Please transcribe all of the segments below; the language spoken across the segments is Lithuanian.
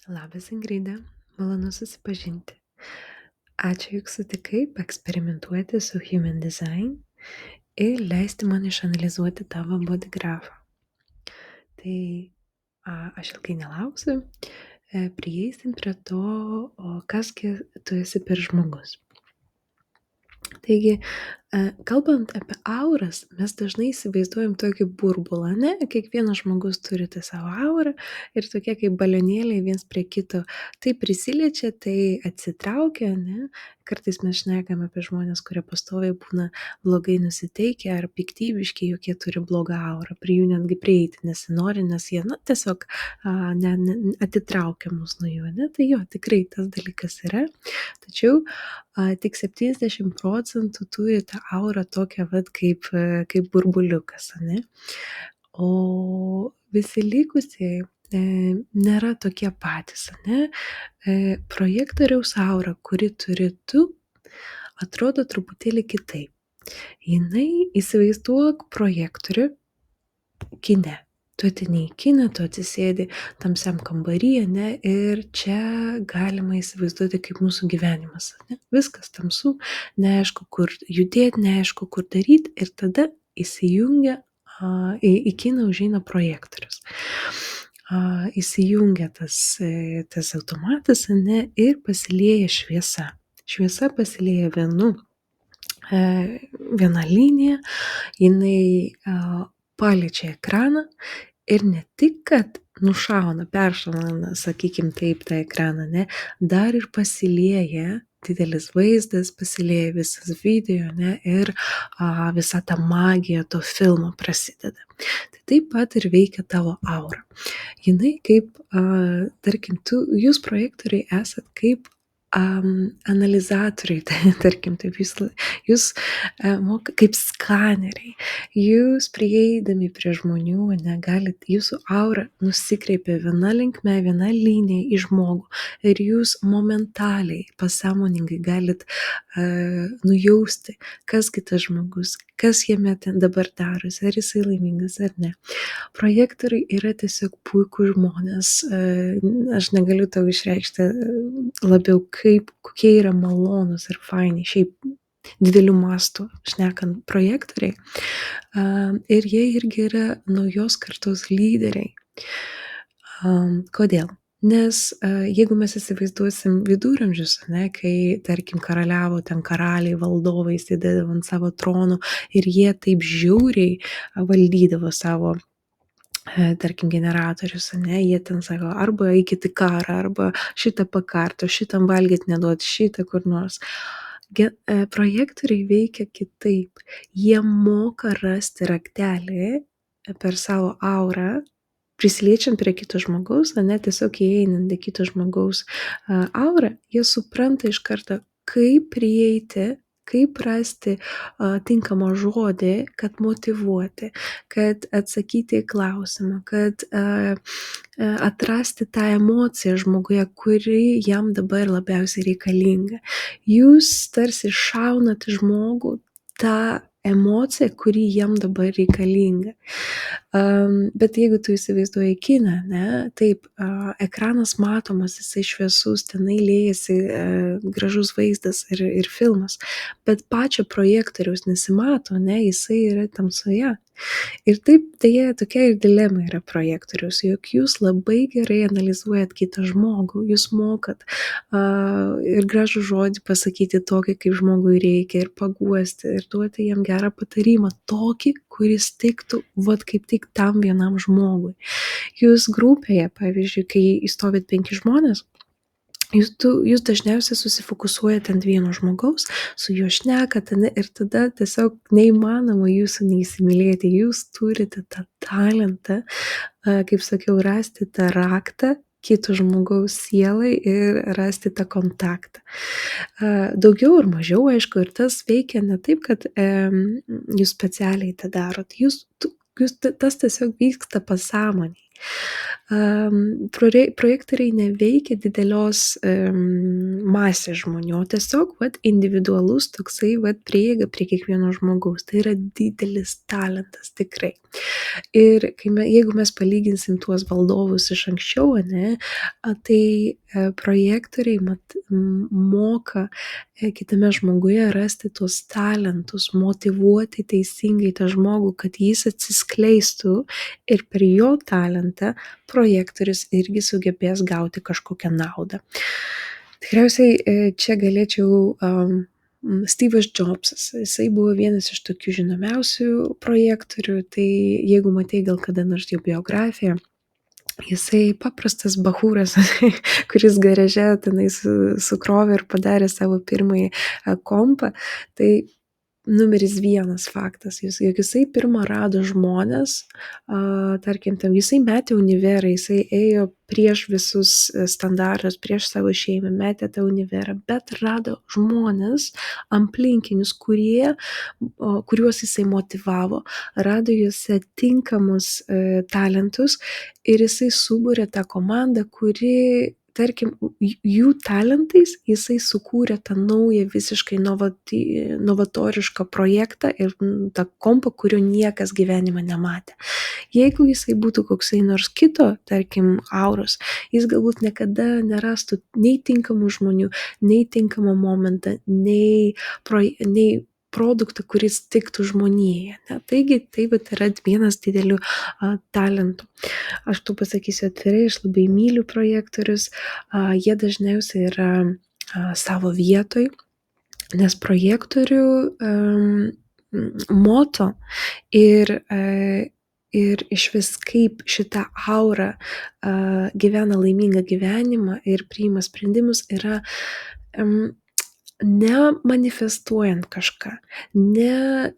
Labas Ingrida, malonu susipažinti. Ačiū, jog sutikai paeksperimentuoti su Human Design ir leisti man išanalizuoti tavo bodygrafą. Tai aš ilgai nelauksiu, prieisim prie to, kasgi tu esi per žmogus. Taigi, kalbant apie auras, mes dažnai įsivaizduojam tokį burbulą, ne? Kiekvienas žmogus turi tą savo aurą ir tokie kaip balionėliai viens prie kito tai prisiliečia, tai atsitraukia, ne? Kartais mes šnekam apie žmones, kurie pastoviai būna blogai nusiteikę ar piktybiški, jog jie turi blogą aurą, prie jų netgi prieiti nesinori, nes jie, tiesiog atitraukia mus nuo jų, ne? Tai jo, tikrai tas dalykas yra, tačiau tik 70% turi tą aurą tokią vat kaip burbuliukas, ane? O visi likusieji nėra tokie patys, ane? Projektoriaus aura, kurį turi tu, atrodo truputėlį kitaip. Jinai, įsivaizduok projektorių kine. Tu ateini į kiną, tu atsisėdi tamsiam kambary, ane, ir čia galima įsivaizduoti kaip mūsų gyvenimas, ane? Viskas tamsu, neaišku, kur judėti, neaišku, kur daryti, ir tada įsijungia, į kiną užeina projektorius. Įsijungia tas automatas, ane, ir pasilieja šviesa. Šviesa pasilieja viena linija, jinai paliečia ekraną ir ne tik, kad peršauna, sakykim taip, tą ekraną, ne, dar ir pasilieja didelis vaizdas, pasilieja visas video, ne, ir visa ta magija to filmo prasideda. Tai taip pat ir veikia tavo aura. Jinai kaip, tarkim, jūs projektoriai esat kaip analizatoriai, tarkim, taip, jūs kaip skaneriai. Jūs prieidami prie žmonių, negalit, jūsų aura nusikreipia viena linkme, viena linija į žmogų ir jūs momentaliai, pasąmoningai galit nujausti, kas kitas žmogus, kas jame ten dabar darosi, ar jisai laimingas ar ne. Projektoriai yra tiesiog puikūs žmonės, aš negaliu tau išreikšti labiau, kokie yra malonūs ir faini, šiaip didelių mastų šnekant projektoriai. Ir jie irgi yra naujos kartos lyderiai. Kodėl? Nes jeigu mes įsivaizduosim viduramžius, ne, kai, tarkim, karaliavo ten karaliai, valdovai sėdėdavo ant savo tronų ir jie taip žiauriai valdydavo savo, tarkim, generatorius, ane, jie ten sako, arba eikit į karą, arba šitą pakarto, šitam valgyt neduot, šitą kur nors. Projektoriai veikia kitaip. Jie moka rasti raktelį per savo aurą, prisiliečiant prie kito žmogaus, ane, tiesiog įeinant į kito žmogaus aurą, jie supranta iš karto, kaip prieiti, kaip rasti tinkamą žodį, kad motyvuoti, kad atsakyti į klausimą, kad atrasti tą emociją žmoguje, kuri jam dabar labiausiai reikalinga. Jūs tarsi šaunat žmogų tą emociją, kuri jam dabar reikalinga. Bet jeigu tu įsivaizduoji kiną, ne, taip, ekranas matomas, jisai šviesus, tenai liejasi gražus vaizdas ir filmas, bet pačio projektoriaus nesimato, ne, jisai yra tamsoje. Ir taip, tokia ir dilema yra projektoriaus, jog jūs labai gerai analizuojat kitą žmogų, jūs mokat ir gražų žodį pasakyti tokį, kaip žmogui reikia, ir paguosti, ir duoti jam gerą patarimą, tokį, kuris tiktų, vat kaip tik tam vienam žmogui. Jūs grupėje, pavyzdžiui, kai įstovit 5 žmonės, jūs dažniausiai susifokusuojat ant vieno žmogaus, su juo šnekat, ir tada tiesiog neįmanoma jūsų neįsimylėti. Jūs turite tą talentą, kaip sakiau, rasti tą raktą kito žmogaus sielai ir rasti tą kontaktą. Daugiau ir mažiau, aišku, ir tas veikia ne taip, kad jūs specialiai tą darot. Tas tiesiog vyksta pasąmonėj. Projektoriai neveikia didelios masės žmonių, o tiesiog vat, individualus toksai vat, prieiga prie kiekvieno žmogaus. Tai yra didelis talentas, tikrai. Ir jeigu mes palyginsim tuos valdovus iš anksčiau, ane, tai projektoriai moka kitame žmoguje rasti tuos talentus, motyvuoti teisingai tą žmogų, kad jis atsiskleistų ir per jo talentą projektorius irgi sugebės gauti kažkokią naudą. Tikriausiai čia galėčiau Steve'as Jobsas, jisai buvo vienas iš tokių žinomiausių projektorių, tai jeigu matei gal kada nors jo biografiją, jisai paprastas bachūras, kuris garaže tenai sukrovė ir padarė savo pirmąjį kompą, tai numeris vienas faktas, jog jisai pirmą rado žmonės, tarkim, jisai metė univerą, jisai ėjo prieš visus standartus, prieš savo šeimą, metė tą univerą, bet rado žmonės aplinkinius, kuriuos jisai motyvavo, rado juose tinkamus talentus ir jisai subūrė tą komandą, kuri tarkim, jų talentais jisai sukūrė tą naują visiškai novatorišką projektą ir tą kompą, kurio niekas gyvenime nematė. Jeigu jisai būtų koksai nors kito, tarkim, auros, jis galbūt niekada nerastų nei tinkamų žmonių, nei tinkamą momentą, nei produktą, kuris tiktų žmonijai. Taigi, tai yra vienas didelių talentų. Aš tu pasakysiu atvirai, aš labai myliu projektorius, jie dažniausiai yra savo vietoj, nes projektorių moto ir iš vis kaip šita aura gyvena laimingą gyvenimą ir priima sprendimus yra ne manifestuojant kažką, ne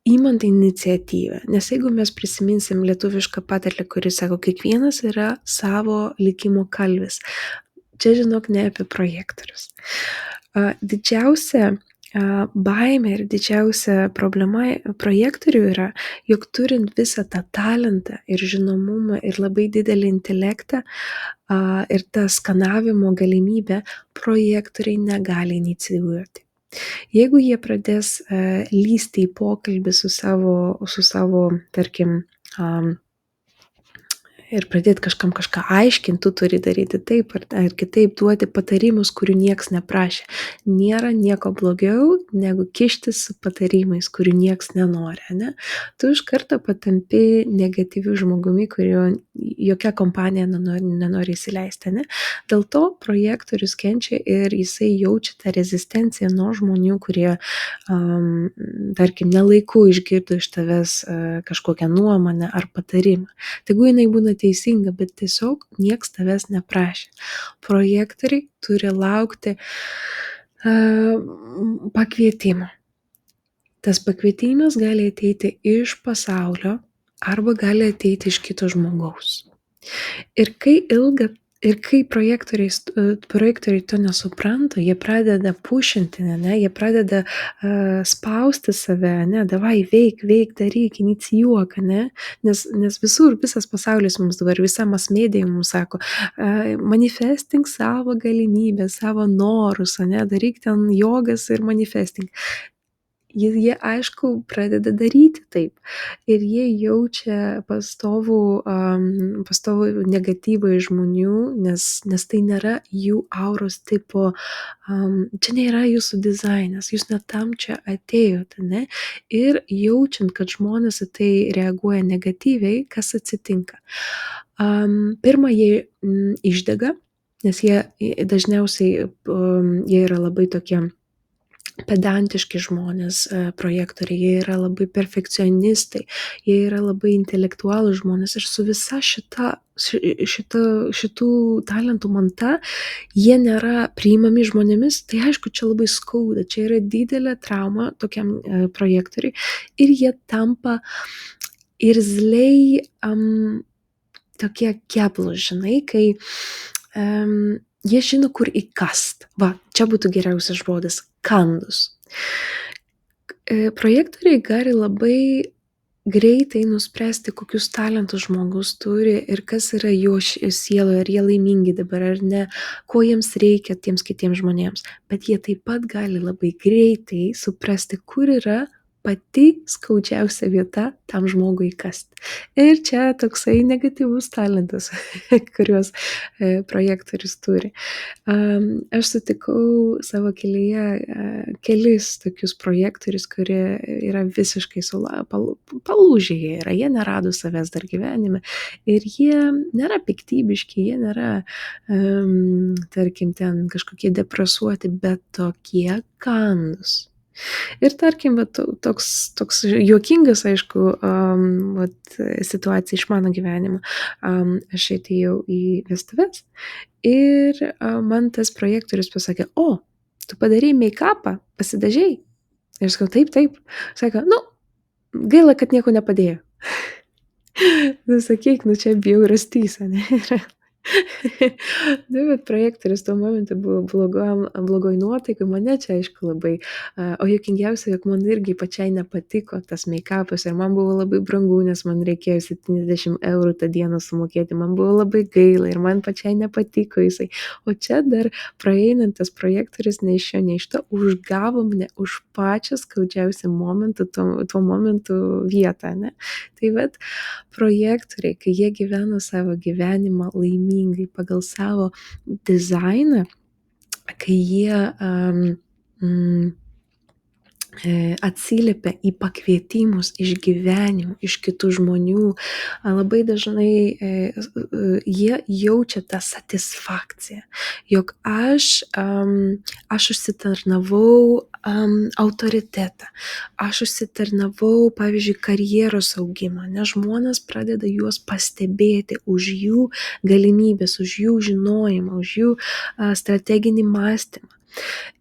įmant iniciatyvą, nes jeigu mes prisiminsim lietuvišką patarlę, kuris sako, kiekvienas yra savo likimo kalvis, čia žinok ne apie projektorius. Didžiausia baimė ir didžiausia problema projektorių yra, jog turint visą tą talentą ir žinomumą ir labai didelį intelektą ir tą skanavimo galimybę, projektoriai negali inicijuoti. Jeigu jie pradės lysti į pokalbį su savo tarkim, ir pradėti kažkam kažką aiškinti, tu turi daryti taip ar kitaip, duoti patarimus, kurių nieks neprašė. Nėra nieko blogiau, negu kištis su patarimais, kurių nieks nenori. Ne? Tu iš karto patampi negatyvių žmogumi, kurio jokia kompanija nenori įsileisti. Ne? Dėl to projektorius kenčia ir jisai jaučia tą rezistenciją nuo žmonių, kurie, tarkim, nelaiku išgirdo iš tavęs kažkokią nuomonę ar patarimą. Tegu jinai būna teisinga, bet tiesiog nieks tavęs neprašė. Projektoriai turi laukti pakvietimo. Tas pakvietimas gali ateiti iš pasaulio arba gali ateiti iš kito žmogaus. Ir kai projektoriai to nesupranta, jie pradeda pušinti, jie pradeda spausti save, davai veik, daryk, inicijuok, nes visas pasaulis mums dabar, visa mass-media mums sako, manifesting savo galimybės, savo norus, daryk ten jogas ir manifesting. Jie aišku pradeda daryti taip ir jie jaučia pastovų negatyvą iš žmonių, nes tai nėra jų auros tipo, čia nėra jūsų dizainas, jūs net tam čia atėjote, ne? Ir jaučiant, kad žmonės į tai reaguoja negatyviai, kas atsitinka? Pirma, jie išdega, nes jie dažniausiai jie yra labai tokie pedantiški žmonės, projektoriai, jie yra labai perfekcionistai, jie yra labai intelektualūs žmonės ir su visa šitų talentų manta jie nėra priimami žmonėmis, tai aišku, čia labai skauda, čia yra didelė trauma tokiam projektoriui ir jie tampa irzliai tokie keblūs, žinai, kai jie žino, kur įkast. Va, čia būtų geriausias žodis – kandus. Projektoriai gali labai greitai nuspręsti, kokius talentus žmogus turi ir kas yra jo sieloje, ar jie laimingi dabar ar ne, ko jiems reikia tiems kitiems žmonėms. Bet jie taip pat gali labai greitai suprasti, kur yra pati skaudžiausia vieta tam žmogui įkasti. Ir čia toksai negatyvus talentas, kuriuos projektorius turi. Aš sutikau savo kelyje kelis tokius projektorius, kurie yra visiškai palūžę jie yra, jie nerado savęs dar gyvenime ir jie nėra piktybiški, jie nėra, tarkim, ten kažkokie depresuoti, bet tokie kandūs. Ir tarkim, vat, toks juokingas, aišku, vat, situacija iš mano gyvenimo. Aš atėjau į vestuves ir man tas projektorius pasakė, o, tu padarei make-upą, pasidažei? Ir aš sakau, taip, taip. Sako, nu, gaila, kad nieko nepadėjo. Nu, sakyk, nu čia bjaurastys, ane? Nu, bet projektorius tuo momentu buvo blogoj nuotaikoj, mane čia aišku labai, o juokingiausia, jog man irgi pačiai nepatiko tas make-upas ir man buvo labai brangu, nes man reikėjo 70 eurų tą dieną sumokėti, man buvo labai gaila ir man pačiai nepatiko jisai. O čia dar praeinantis projektorius nei iš šio, nei iš to užgavo mane už pačią skaudžiausią momentą, tuo momentu vietą, ne? Tai vat, projektoriai, kai jie gyvena savo gyvenimą laimingai pagal savo dizainą, kai jie atsiliepia į pakvietimus iš gyvenimų, iš kitų žmonių, labai dažnai jie jaučia tą satisfakciją, jog aš užsitarnavau autoritetą, aš užsitarnavau, pavyzdžiui, karjeros augimą, nes žmonės pradeda juos pastebėti už jų galimybės, už jų žinojimą, už jų strateginį mąstymą.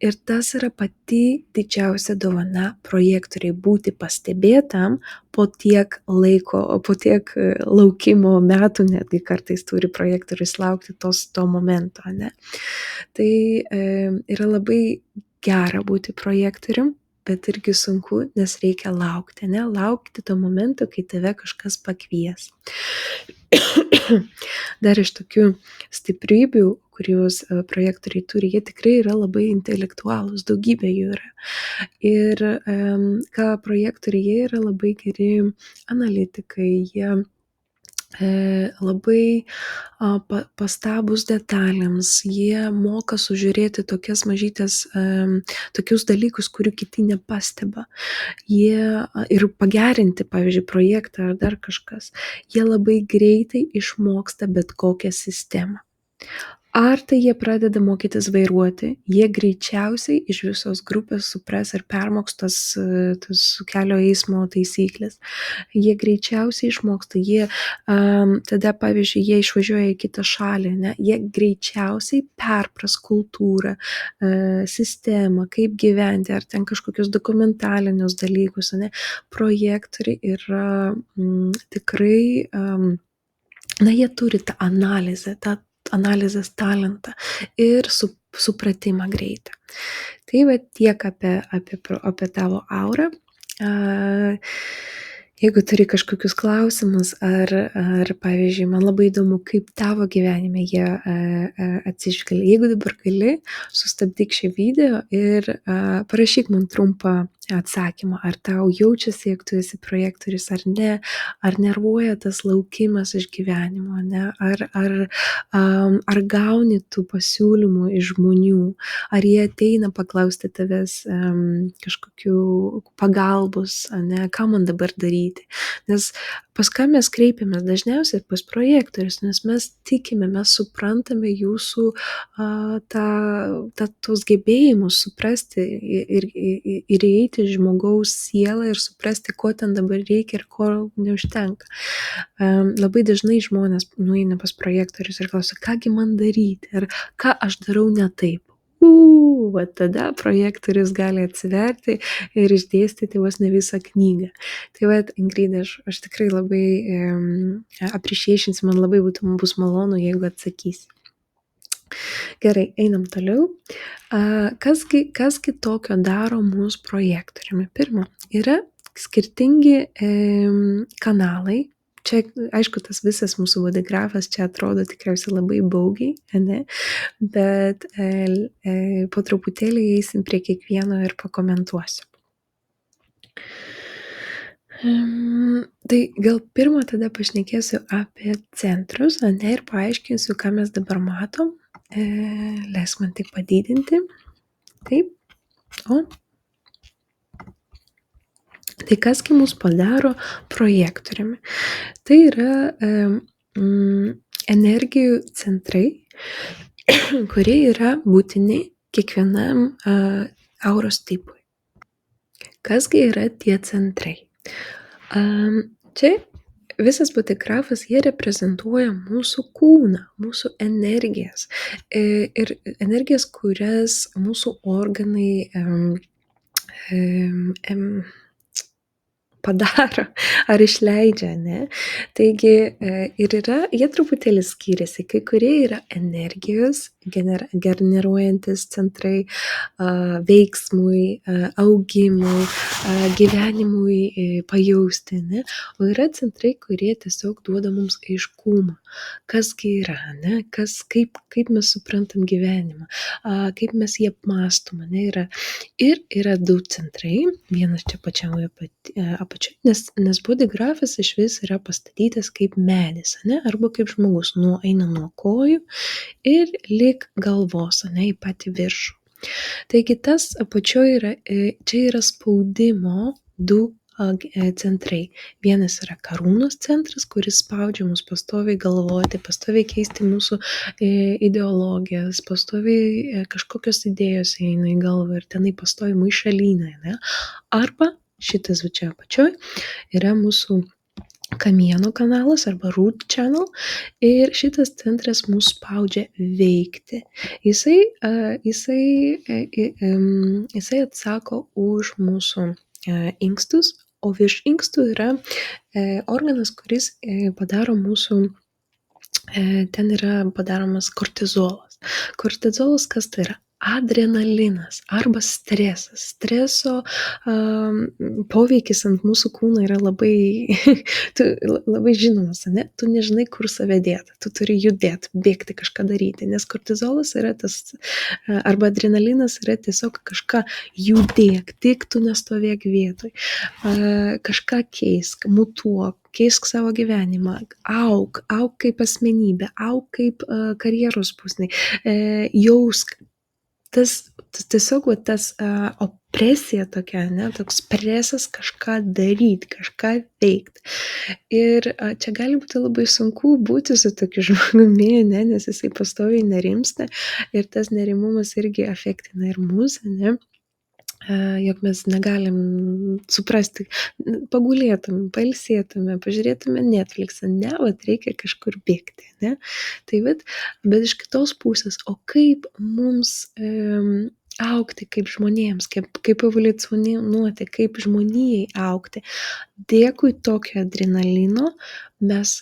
Ir tas yra pati didžiausia dovana projektoriai - būti pastebėtam po tiek laiko, po tiek laukimo metų, netgi kartais turi projektorius laukti to momento, ne? Tai yra labai gera būti projektorium, bet irgi sunku, nes reikia laukti, ne? Laukti to momento, kai tave kažkas pakvies. Dar iš tokių stiprybių, kuriuos projektoriai turi, jie tikrai yra labai intelektualūs, daugybė jų yra. Ir ką projektoriai, jie yra labai geri analitikai, jie labai pastabūs detalėms, jie moka sužiūrėti tokias mažytės, tokius dalykus, kurių kiti nepasteba. Jie ir pagerinti, pavyzdžiui, projektą ar dar kažkas. Jie labai greitai išmoksta bet kokią sistemą. Ar tai jie pradeda mokytis vairuoti, jie greičiausiai iš visos grupės supras ir permoks tas kelio eismo taisyklės. Jie greičiausiai išmoksta, tada, pavyzdžiui, jie išvažiuoja į kitą šalį, ne? Jie greičiausiai perpras kultūrą, sistemą, kaip gyventi, ar ten kažkokius dokumentalinius dalykus, ne? Projektoriai yra tikrai, na, jie turi tą analizės talentą ir supratimą greitą. Tai va tiek apie tavo aurą. Jeigu turi kažkokius klausimus, ar pavyzdžiui, man labai įdomu, kaip tavo gyvenime jie atsižvelgia. Jeigu dabar gali, sustabdyk šį video ir parašyk man trumpą atsakymą, ar tau jaučiasi, jog tu esi projektorius ar ne, ar nervuoja tas laukimas iš gyvenimo, ne, ar gauni tų pasiūlymų iš žmonių, ar jie ateina paklausti tavęs kažkokių pagalbos, ne, ką man dabar daryti. Nes pas ką mes kreipiamės dažniausiai pas projektorius, nes mes tikime, mes suprantame jūsų tos gebėjimus suprasti ir įeiti į žmogaus sielą ir suprasti, ko ten dabar reikia ir ko neužtenka. Labai dažnai žmonės nueina pas projektorius ir klausia, kągi man daryti ir ką aš darau ne taip. Va tada projektorius gali atsiverti ir išdėstyti vos ne visą knygą. Tai va, Ingrida, aš tikrai labai appreciationsiu, man labai bus malonu, jeigu atsakysi. Gerai, einam toliau. Kasgi tokio daro mūsų projektoriumi? Pirma, yra skirtingi kanalai. Čia, aišku, tas visas mūsų bodygrafas čia atrodo tikriausiai labai baugiai, ane? Bet po truputėlį eisim prie kiekvieno ir pakomentuosiu. Tai gal pirmą tada pašnekėsiu apie centrus, ane, ir paaiškinsiu, ką mes dabar matom. Leis man tik padidinti. Taip. O. Tai kasgi mus padaro projektoriumi? Tai yra energijų centrai, kurie yra būtini kiekvienam auros tipui. Kasgi yra tie centrai? Čia visas bodygrafas, jie reprezentuoja mūsų kūną, mūsų energijas. Ir energijas, kurias mūsų organai padaro ar išleidžia, ne? Taigi ir yra, jie truputėlį skiriasi, kai kurie yra energijos generuojantis centrai veiksmui, augimui, gyvenimui pajausti, ne? O yra centrai, kurie tiesiog duoda mums aiškumą, kasgi yra, ne? Kaip mes suprantam gyvenimą, kaip mes jį apmąstom, ne? Ir yra du centrai, vienas čia pačioje apačioje, nes bodygrafas iš vis yra pastatytas kaip medis, ne? Arba kaip žmogus eina nuo kojų ir lik galvos, ne, į patį viršų. Taigi tas apačioje yra, čia yra spaudimo du centrai. Vienas yra karūnos centras, kuris spaudžia mus pastoviai galvoti, pastoviai keisti mūsų ideologijas, pastoviai kažkokios idėjos eina į galvą ir tenai pastoviai maišalynai, ne? Arba šitas va čia apačioj yra mūsų kamieno kanalas arba root channel ir šitas centras mus spaudžia veikti. Jisai atsako už mūsų inkstus, o virš inkstų yra organas, kuris padaro mūsų, ten yra padaromas kortizolas. Kortizolas kas tai yra? Adrenalinas arba stresas. Streso poveikis ant mūsų kūno yra labai, labai žinomas, ne? Tu nežinai, kur save dėti, tu turi judėti, bėgti, kažką daryti, nes kortizolas yra tas, arba adrenalinas yra tiesiog kažką judėk, tik tu nestovėk vietoj, kažką keisk, mutuok, keisk savo gyvenimą, auk kaip asmenybė, auk kaip karjeros pusniai, jausk. Tiesiog tas opresija tokia, ne, toks presas kažką daryti, kažką veikti. Ir čia gali būti labai sunku būti su tokiu žmogumi, ne, nes jisai pastoviai nerimsta ir tas nerimumas irgi afektina ir mūsų, ne, jog mes negalim suprasti, pagulėtume, pailsėtume, pažiūrėtume Netflixą, ne, vat reikia kažkur bėgti, ne. Tai bet iš kitos pusės, o kaip mums augti kaip žmonėms, kaip evoliucionuoti, kaip žmonijai augti. Dėkui tokio adrenalino mes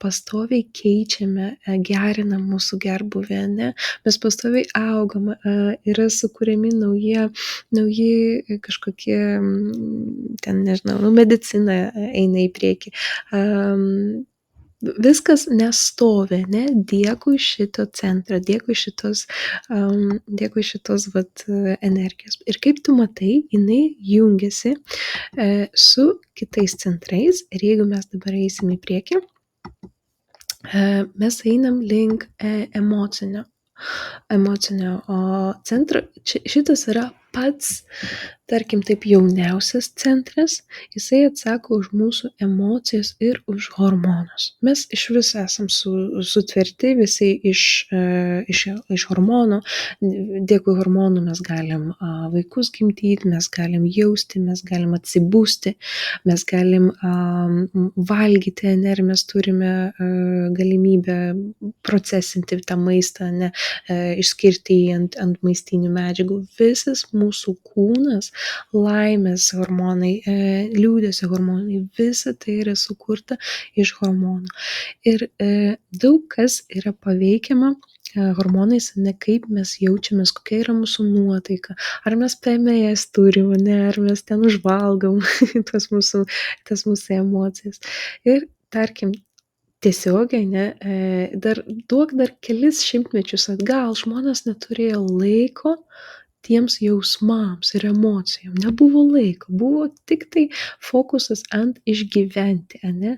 pastoviai keičiame, gerinam mūsų gerbuvį, ne? Mes pastoviai augam, yra sukūriami nauji kažkokie, ten nežinau, medicina eina į priekį. Viskas nestovi, ne? Dėkui šito centro, dėkui šitos vat energijos. Ir kaip tu matai, jinai jungiasi su kitais centrais ir jeigu mes dabar eisim į priekį, mes einam link emocinio centro. Šitas yra pats, tarkim taip, jauniausias centras, jisai atsako už mūsų emocijas ir už hormonus. Mes iš viso esam sutverti visi iš hormonų. Dėkui hormonų mes galim vaikus gimdyti, mes galim jausti, mes galim atsibūsti, mes galim valgyti, ir mes turime galimybę procesinti tą maistą, ne, išskirti jį ant maistinių medžiagų. Visas mūsų kūnas, laimės hormonai, liūdesio hormonai, visa tai yra sukurta iš hormonų. Ir daug kas yra paveikiama hormonais, ane, kaip mes jaučiamės, kokia yra mūsų nuotaika, ar mes PMS turim, ane, ar mes ten užvalgom tas mūsų emocijas. Ir tarkim, tiesiogiai, ane, dar kelis šimtmečius atgal žmonės neturėjo laiko tiems jausmams ir emocijom. Nebuvo laiko, buvo tiktai fokusas ant išgyventi, ane.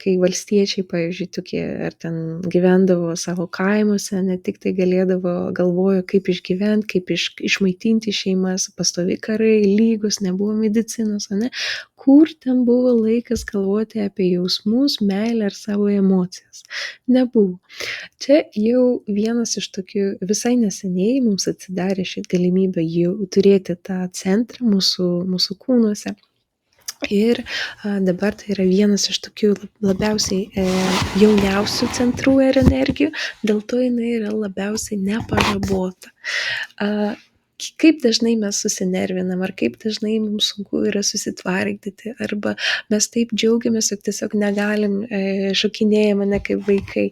Kai valstiečiai, pavyzdžiui, tokie ar ten gyvendavo savo kaimuose, ne tiktai galvojo, kaip išgyventi, kaip išmaitinti šeimas, pastovi karai, lygos, nebuvo medicinos, ane. Kur ten buvo laikas galvoti apie jausmus, meilę ir savo emocijas? Nebuvo. Čia jau vienas iš tokių visai neseniai mums atsidarė ši galimybė jau turėti tą centrą mūsų kūnuose. Ir dabar tai yra vienas iš tokių labiausiai jauniausių centrų ir energijų, dėl to jinai yra labiausiai nepažabota. Kaip dažnai mes susinervinam, ar kaip dažnai mums sunku yra susitvardyti, arba mes taip džiaugiamės, jog tiesiog negalim, šokinėjam, ane, kaip vaikai,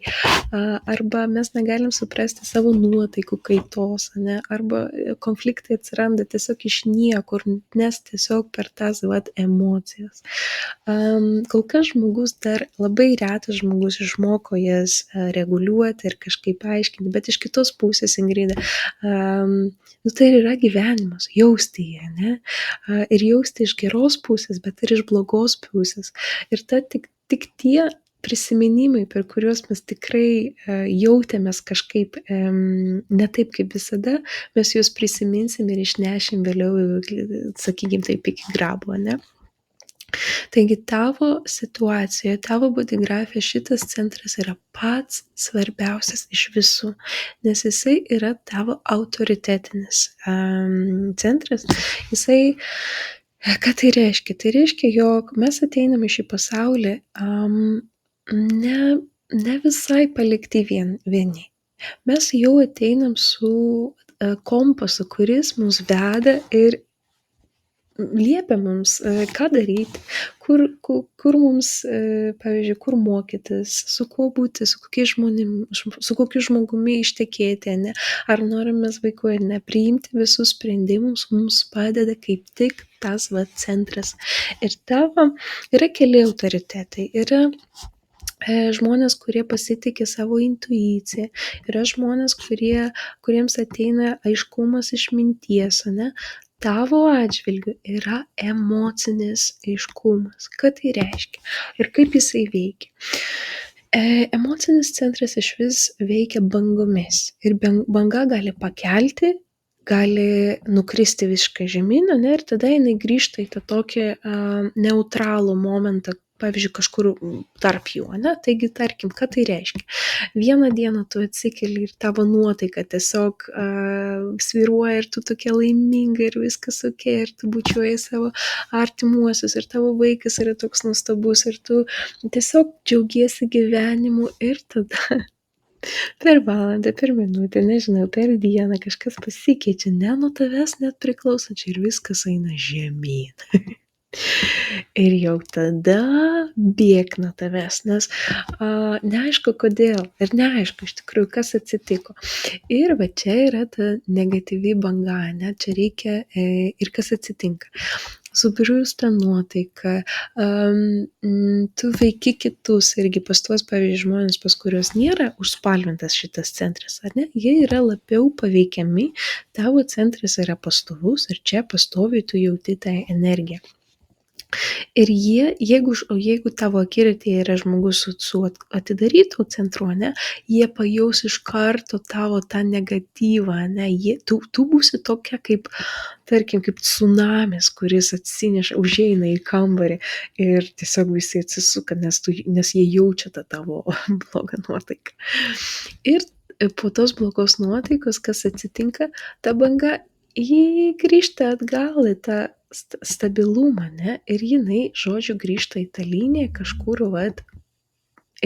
arba mes negalim suprasti savo nuotaikų kaitos, ane, arba konfliktai atsiranda tiesiog iš niekur, nes tiesiog per tas emocijas. Kol kas žmogus dar labai retas žmogus išmoko jas reguliuoti ir kažkaip aiškinti, bet iš kitos pusės, Ingrida, tai yra gyvenimas, jausti jį, ne? Ir jausti iš geros pusės, bet ir iš blogos pusės. Ir tik tie prisiminimai, per kuriuos mes tikrai jautėmės kažkaip ne taip kaip visada, mes juos prisiminsim ir išnešim vėliau, sakykim taip, iki grabo, ne? Taigi tavo situacijoje, tavo bodigrafija šitas centras yra pats svarbiausias iš visų, nes jisai yra tavo autoritetinis centras. Jisai, ką tai reiškia? Tai reiškia, jog mes ateinam į šį pasaulį ne visai palikti vieni. Mes jau ateinam su kompasu, kuris mus veda ir liepia mums, ką daryti, kur mums, pavyzdžiui, kur mokytis, su kuo būti, su kokiu žmogumi ištekėti, ane, ar norim mes vaikų ar ne, priimti visus sprendimus mums padeda kaip tik tas centras. Ir tavo yra keli autoritetai, yra žmonės, kurie pasitikė savo intuiciją, yra žmonės, kuriems ateina aiškumas iš minties, ane. Tavo atžvilgiu yra emocinis aiškumas. Ką tai reiškia? Ir kaip jisai veikia? Emocinis centras išvis veikia bangomis. Ir banga gali pakelti, gali nukristi visiškai žemyn, ane, ir tada jinai grįžta į tą tokį neutralų momentą, pavyzdžiui, kažkur tarp jų, ane. Taigi, tarkim, ką tai reiškia? Vieną dieną tu atsikeli ir tavo nuotaika tiesiog svyruoja ir tu tokia laiminga ir viskas okei, ir tu bučiuoji savo artimuosius ir tavo vaikas yra toks nuostabus ir tu tiesiog džiaugiesi gyvenimu ir tada per valandą, per minutę, nežinau, per dieną kažkas pasikeičia, ne nuo tavęs net priklausančiai ir viskas eina žemyn. Ir jau tada bėk nuo tavęs, nes neaišku kodėl ir neaišku iš tikrųjų, kas atsitiko. Ir va čia yra ta negatyvi banga, ne, čia reikia ir kas atsitinka. Subirius tą nuotaiką, tu veiki kitus irgi pas tuos, pavyzdžiui, žmonės, pas kuriuos nėra užspalvintas šitas centras, ar ne, jie yra labiau paveikiami, tavo centras yra pastovus ir čia pastoviai tu jauti tą energiją. Ir jeigu tavo akiratyje yra žmogus su atidarytu centru, ane, jie pajaus iš karto tavo tą negatyvą, ane, tu būsi tokia kaip, tarkim, kaip tsunamis, kuris užeina į kambarį ir tiesiog visi atsisuka, nes jie jaučia tą tavo blogą nuotaiką. Ir po tos blogos nuotaikos, kas atsitinka, ta banga ji grįžta atgal į tą stabilumą, ne, ir jinai, žodžiu, grįžta į tą liniją kažkur, vat,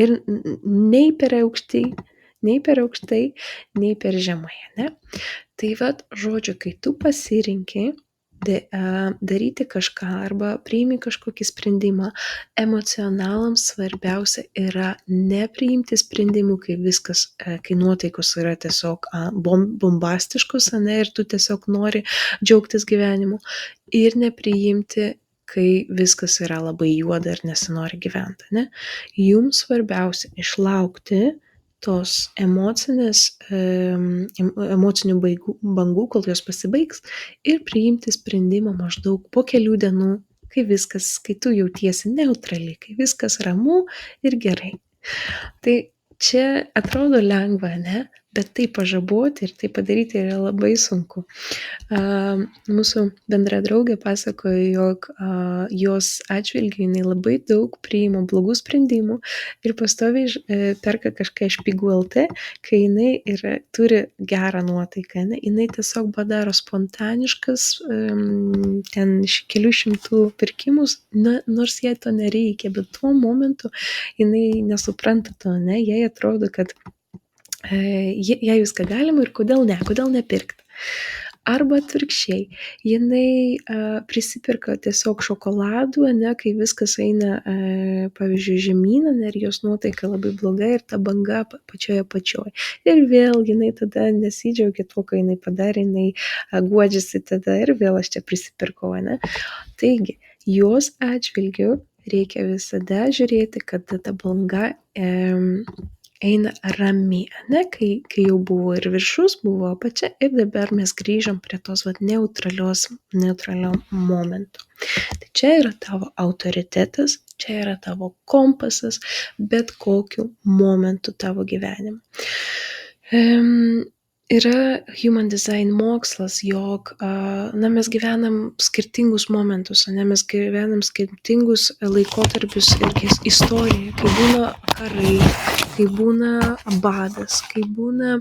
ir nei per aukštai, nei per žemai, ne. Tai vat, žodžiu, kai tu pasirinki daryti kažką arba priimi kažkokį sprendimą, emocionalams svarbiausia yra nepriimti sprendimų, kai nuotaikos yra tiesiog bombastiškos, ane, ir tu tiesiog nori džiaugtis gyvenimu, ir nepriimti, kai viskas yra labai juoda ir nesinori gyventi, ne? Jums svarbiausia išlaukti tos emocinių bangų, kol jos pasibaigs, ir priimti sprendimą maždaug po kelių dienų, kai tu jautiesi neutrali, kai viskas ramu ir gerai. Tai čia atrodo lengva, ne? Bet tai pažaboti ir tai padaryti yra labai sunku. Mūsų bendra draugė pasakojo, jog jos atžvilgiu jinai labai daug priima blogų sprendimų ir pastoviai perka kažką iš pigų LT, kai jinai turi gerą nuotaiką. Ne? Jinai tiesiog padaro spontaniškas ten kelių šimtų pirkimus, nors jai to nereikia, bet tuo momentu jinai nesupranta to, ne? Jai atrodo, kad jai viską galima ir kodėl nepirkti. Arba atvirkščiai, jinai prisipirka tiesiog šokoladų, ne, kai viskas eina, pavyzdžiui, žemyn, ir jos nuotaika labai bloga ir ta banga pačioje. Ir vėl jinai tada nesidžiaugia tuo, ką jinai padarė, jinai guodžiasi tada ir vėl aš čia prisipirkau, ne. Taigi, jos atžvilgiu reikia visada žiūrėti, kad ta banga eina ramiai, ne, kai jau buvo ir viršus, buvo apačia ir dabar mes grįžom prie tos neutralio momento. Tai čia yra tavo autoritetas, čia yra tavo kompasas, bet kokiu momentu tavo gyvenime. Yra human design mokslas, jog mes gyvenam skirtingus momentus, mes gyvenam skirtingus laikotarpius ir istoriją, kai būna karai, kai būna badas, kai būna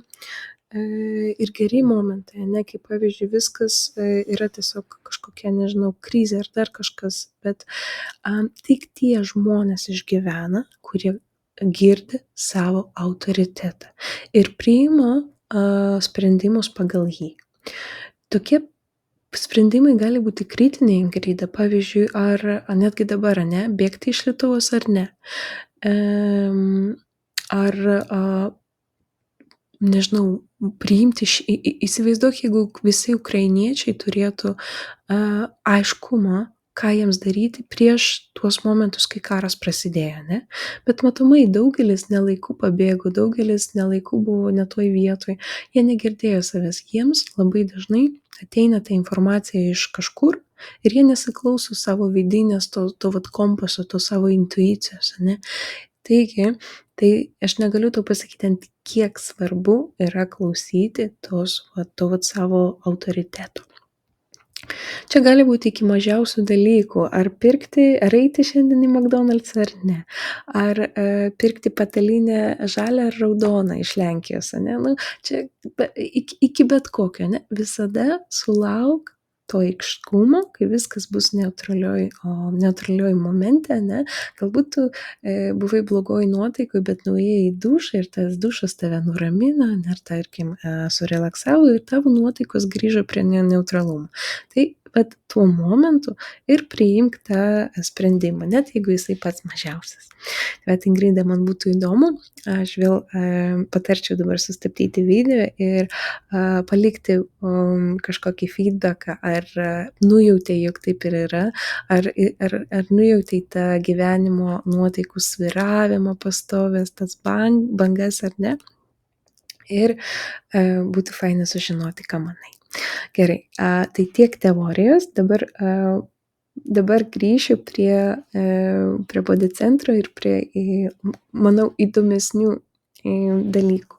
ir geri momentai, ne, kaip pavyzdžiui viskas yra tiesiog kažkokia, nežinau, krizė ar dar kažkas, bet tik tie žmonės išgyvena, kurie girdi savo autoritetą ir priima sprendimus pagal jį. Tokie sprendimai gali būti kritiniai, Ingrida, pavyzdžiui, ar netgi dabar, ne, bėgti iš Lietuvos ar ne. Ar, nežinau, priimti, įsivaizduok, jeigu visi ukrainiečiai turėtų aiškumą, ką jiems daryti prieš tuos momentus, kai karas prasidėjo, ne? Bet matomai daugelis nelaiku pabėgo, daugelis nelaiku buvo ne toj vietoj, jie negirdėjo savęs, jiems labai dažnai ateina ta informacija iš kažkur ir jie nesiklauso savo vidinės, to vat kompaso, to savo intuicijos, ne? Taigi, tai aš negaliu tau pasakyti, ant kiek svarbu yra klausyti to savo autoriteto. Čia gali būti iki mažiausių dalykų, ar eiti šiandien į McDonald's ar ne, ar pirkti patalynę žalią ar raudoną iš Lenkijos, ne, nu, čia iki bet kokio, ne, visada sulauk to aiškumo, kai viskas bus neutralioj momente, ne, galbūt tu buvai blogoj nuotaikoj, bet nuėjai į dušą ir tas dušas tave nuramino, ar tarkim surelaksavo ir tavo nuotaikos grįžo prie neutralumo. Tai bet tuo momentu ir priimk tą sprendimą, net jeigu jisai pats mažiausias. Bet Ingrida, man būtų įdomu, aš vėl patarčiau dabar sustabdyti video ir palikti kažkokį feedbacką, ar nujautei, jog taip ir yra, ar nujautei tą gyvenimo nuotaikų svyravimą pastovės, tas bangas ar ne. Ir būtų faina sužinoti, ką manai. Gerai, tai tiek teorijos, dabar grįšiu prie body centro ir prie, manau, įdomesnių dalykų.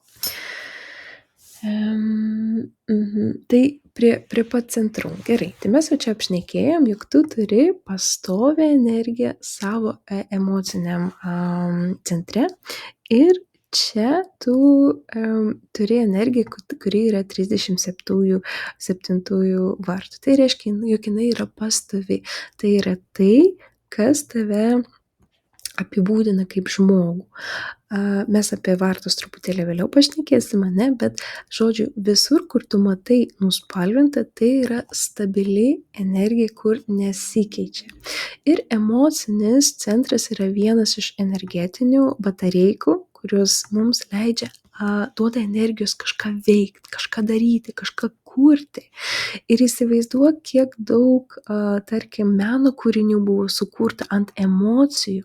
Tai prie pat centrų. Gerai, tai mes jau čia apšnekėjom, jog tu turi pastovę energiją savo emociniam centre ir čia tu turi energiją, kuri yra 37 vartų. Tai reiškia, jog jinai yra pastovi. Tai yra tai, kas tave apibūdina kaip žmogų. Mes apie vartus truputėlį vėliau pašnekėsim, ane, bet žodžiu, visur, kur tu matai nuspalvintą, tai yra stabili energija, kur nesikeičia. Ir emocinis centras yra vienas iš energetinių batareikų, kurios mums leidžia, duoda energijos kažką veikti, kažką daryti, kažką kurti. Ir įsivaizduok, kiek daug, tarkim, meno kūrinių buvo sukurta ant emocijų.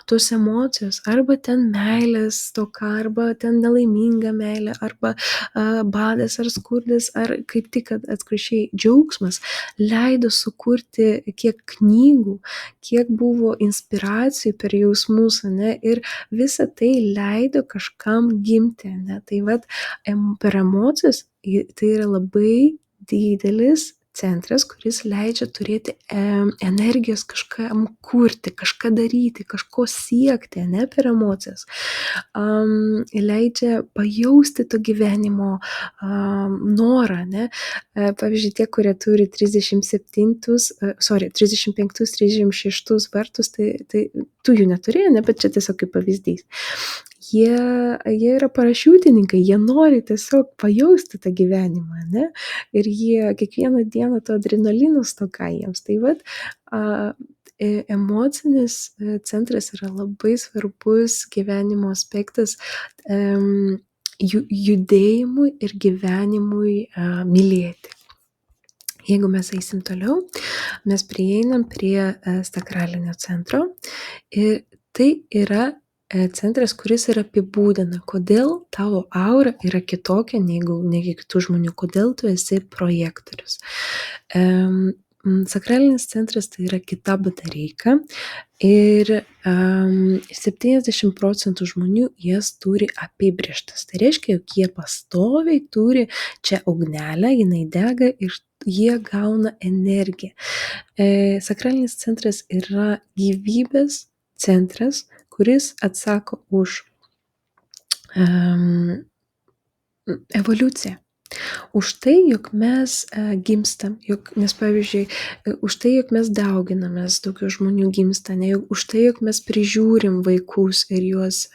Tos emocijos arba ten meilės stoka, arba ten nelaiminga meilė, arba badas ar skurdas, ar kaip tik atvirkščiai džiaugsmas leido sukurti kiek knygų, kiek buvo inspiracijų per jausmus, ane, ir visa tai leido kažkam gimti, ane. Tai vat per emocijas tai yra labai didelis centras, kuris leidžia turėti energijos kažkam kurti, kažką daryti, kažko siekti, ane, per emocijas. Leidžia pajausti to gyvenimo norą, ne. Pavyzdžiui, tie, kurie turi 35-36 vartus, tai tu jų neturi, ne, bet čia tiesiog kaip pavyzdys. Jie yra parašiutininkai, jie nori tiesiog pajausti tą gyvenimą, ne? Ir jie kiekvieną dieną to adrenalino stoka jiems. Tai vat, emocinis centras yra labai svarbus gyvenimo aspektas judėjimui ir gyvenimui mylėti. Jeigu mes eisim toliau, mes prieinam prie sakralinio centro ir tai yra centras, kuris ir apibūdina, kodėl tavo aura yra kitokia negu kitų žmonių, kodėl tu esi projektorius. Sakralinis centras tai yra kita batareika ir 70% žmonių jas turi apibrėžtas. Tai reiškia, jog jie pastoviai turi čia ugnelę, jinai dega ir jie gauna energiją. Sakralinis centras yra gyvybės centras, kuris atsako už evoliuciją. Už tai, jog mes gimstam, nes pavyzdžiui, už tai, jog mes dauginamės, daugiau žmonių gimsta, ne, už tai, jog mes prižiūrim vaikus ir juos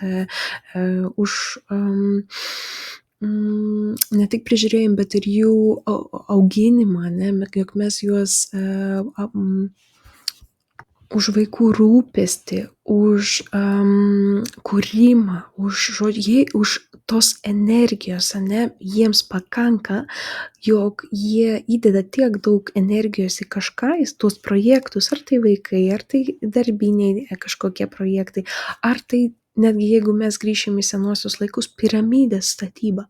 ne tik prižiūrėjim, bet ir jų auginimą, ne, jog mes juos už vaikų rūpestį, už kūrimą, už tos energijos, ane, jiems pakanka, jog jie įdeda tiek daug energijos į kažką, į tuos projektus, ar tai vaikai, ar tai darbiniai kažkokie projektai, ar tai netgi jeigu mes grįšim į senuosius laikus, piramidės statyba.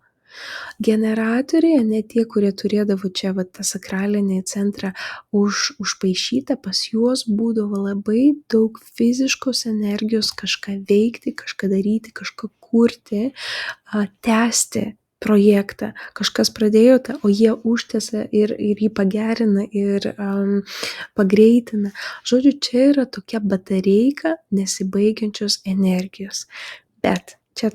Generatoriai, ne tie, kurie turėdavo čia tą sakralinį centrą užpaišytą, pas juos būdavo labai daug fiziškos energijos kažką veikti, kažką daryti, kažką kurti, tęsti projektą. Kažkas pradėjo tą, o jie užtęsia ir jį pagerina ir pagreitina. Žodžiu, čia yra tokia batareika nesibaigiančios energijos. Bet čia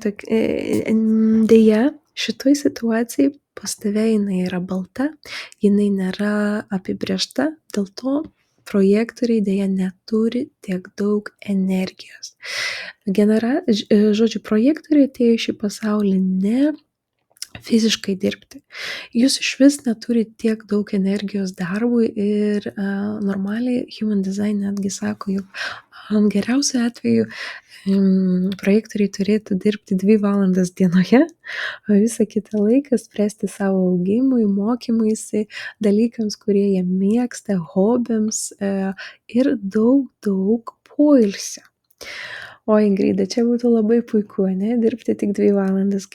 deja, šitoj situacijai pas tave jinai yra balta, jinai nėra apibrėžta, dėl to projektoriai deja neturi tiek daug energijos. Žodžiu, projektoriai atėjo į šį pasaulį ne fiziškai dirbti. Jūs išvis neturit tiek daug energijos darbui ir normaliai Human Design netgi sako, jog geriausiu atveju projektoriai turėtų dirbti 2 valandas dienoje, o visą kitą laiką spręsti savo augimui, mokymuisi, dalykams, kurie jie mėgsta, hobiams ir daug poilsio. O Ingrida, čia būtų labai puiku, ne, dirbti tik 2 valandas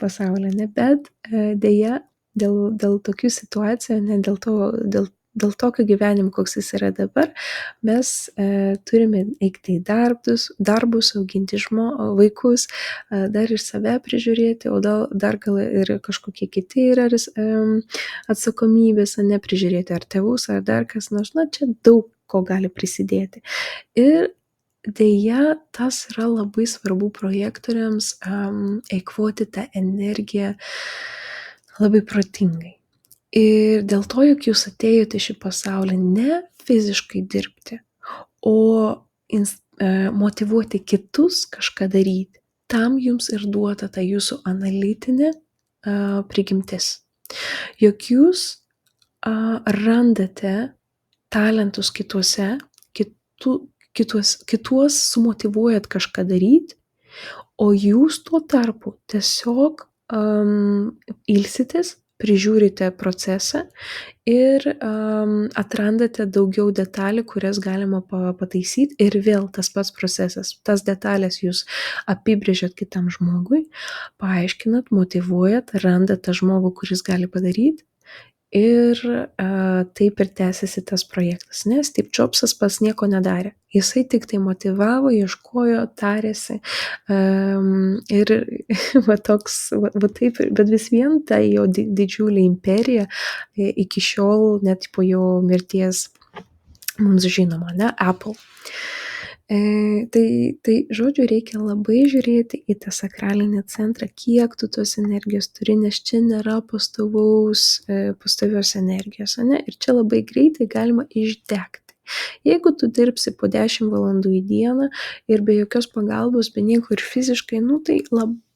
pasaulyje, ne, bet deja, dėl tokių situacijų, ne, dėl tokio gyvenimo, koks jis yra dabar, mes turime eiti į darbus, auginti vaikus, dar ir save prižiūrėti, o dar gal ir kažkokie kiti yra atsakomybės, ne, prižiūrėti ar tėvus, ar dar kas nors, na, čia daug ko gali prisidėti. Ir deja, tas yra labai svarbu projektoriams eikvoti tą energiją labai protingai. Ir dėl to, jog jūs atėjote į šį pasaulį ne fiziškai dirbti, o motyvuoti kitus kažką daryti, tam jums ir duota ta jūsų analitinė prigimtis. Jog jūs randate talentus kituose, kituos sumotyvuojat kažką daryti, o jūs tuo tarpu tiesiog ilsitės, prižiūrite procesą ir atrandate daugiau detalių, kurias galima pataisyti ir vėl tas pats procesas. Tas detalės jūs apibrėžiat kitam žmogui, paaiškinat, motyvuojat, randat tą žmogų, kuris gali padaryti. Ir taip ir tęsiasi tas projektas, nes Steve Jobsas pats nieko nedarė. Jisai tik tai motyvavo, ieškojo, tarėsi ir va toks, va taip, bet vis vien ta jo didžiulė imperija iki šiol net po jo mirties mums žinoma, ne, Apple. Tai žodžiu, reikia labai žiūrėti į tą sakralinį centrą, kiek tu tos energijos turi, nes čia nėra pastovios energijos, ne? Ir čia labai greitai galima išdegti. Jeigu tu dirbsi po 10 valandų į dieną ir be jokios pagalbos, be nieko ir fiziškai, tai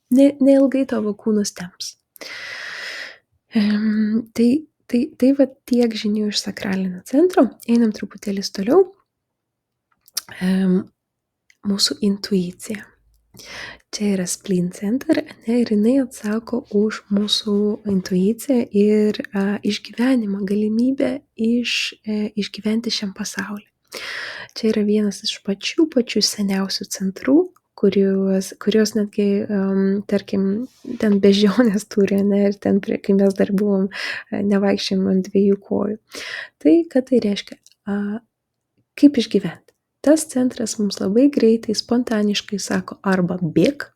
neilgai tavo kūnas temps. Tai va tiek žinių iš sakralinio centro. Einam truputėlį toliau. Mūsų intuicija. Čia yra spleen center, ir jinai atsako už mūsų intuiciją ir išgyvenimą, galimybę išgyventi šiam pasauliu. Čia yra vienas iš pačių seniausių centrų, kurios netgi, tarkim, ten beždžionės turi, ir ten, kai mes dar buvom, nevaikščiojom ant 2 kojų. Tai, ką tai reiškia? Kaip išgyventi? Tas centras mums labai greitai, spontaniškai sako arba bėk,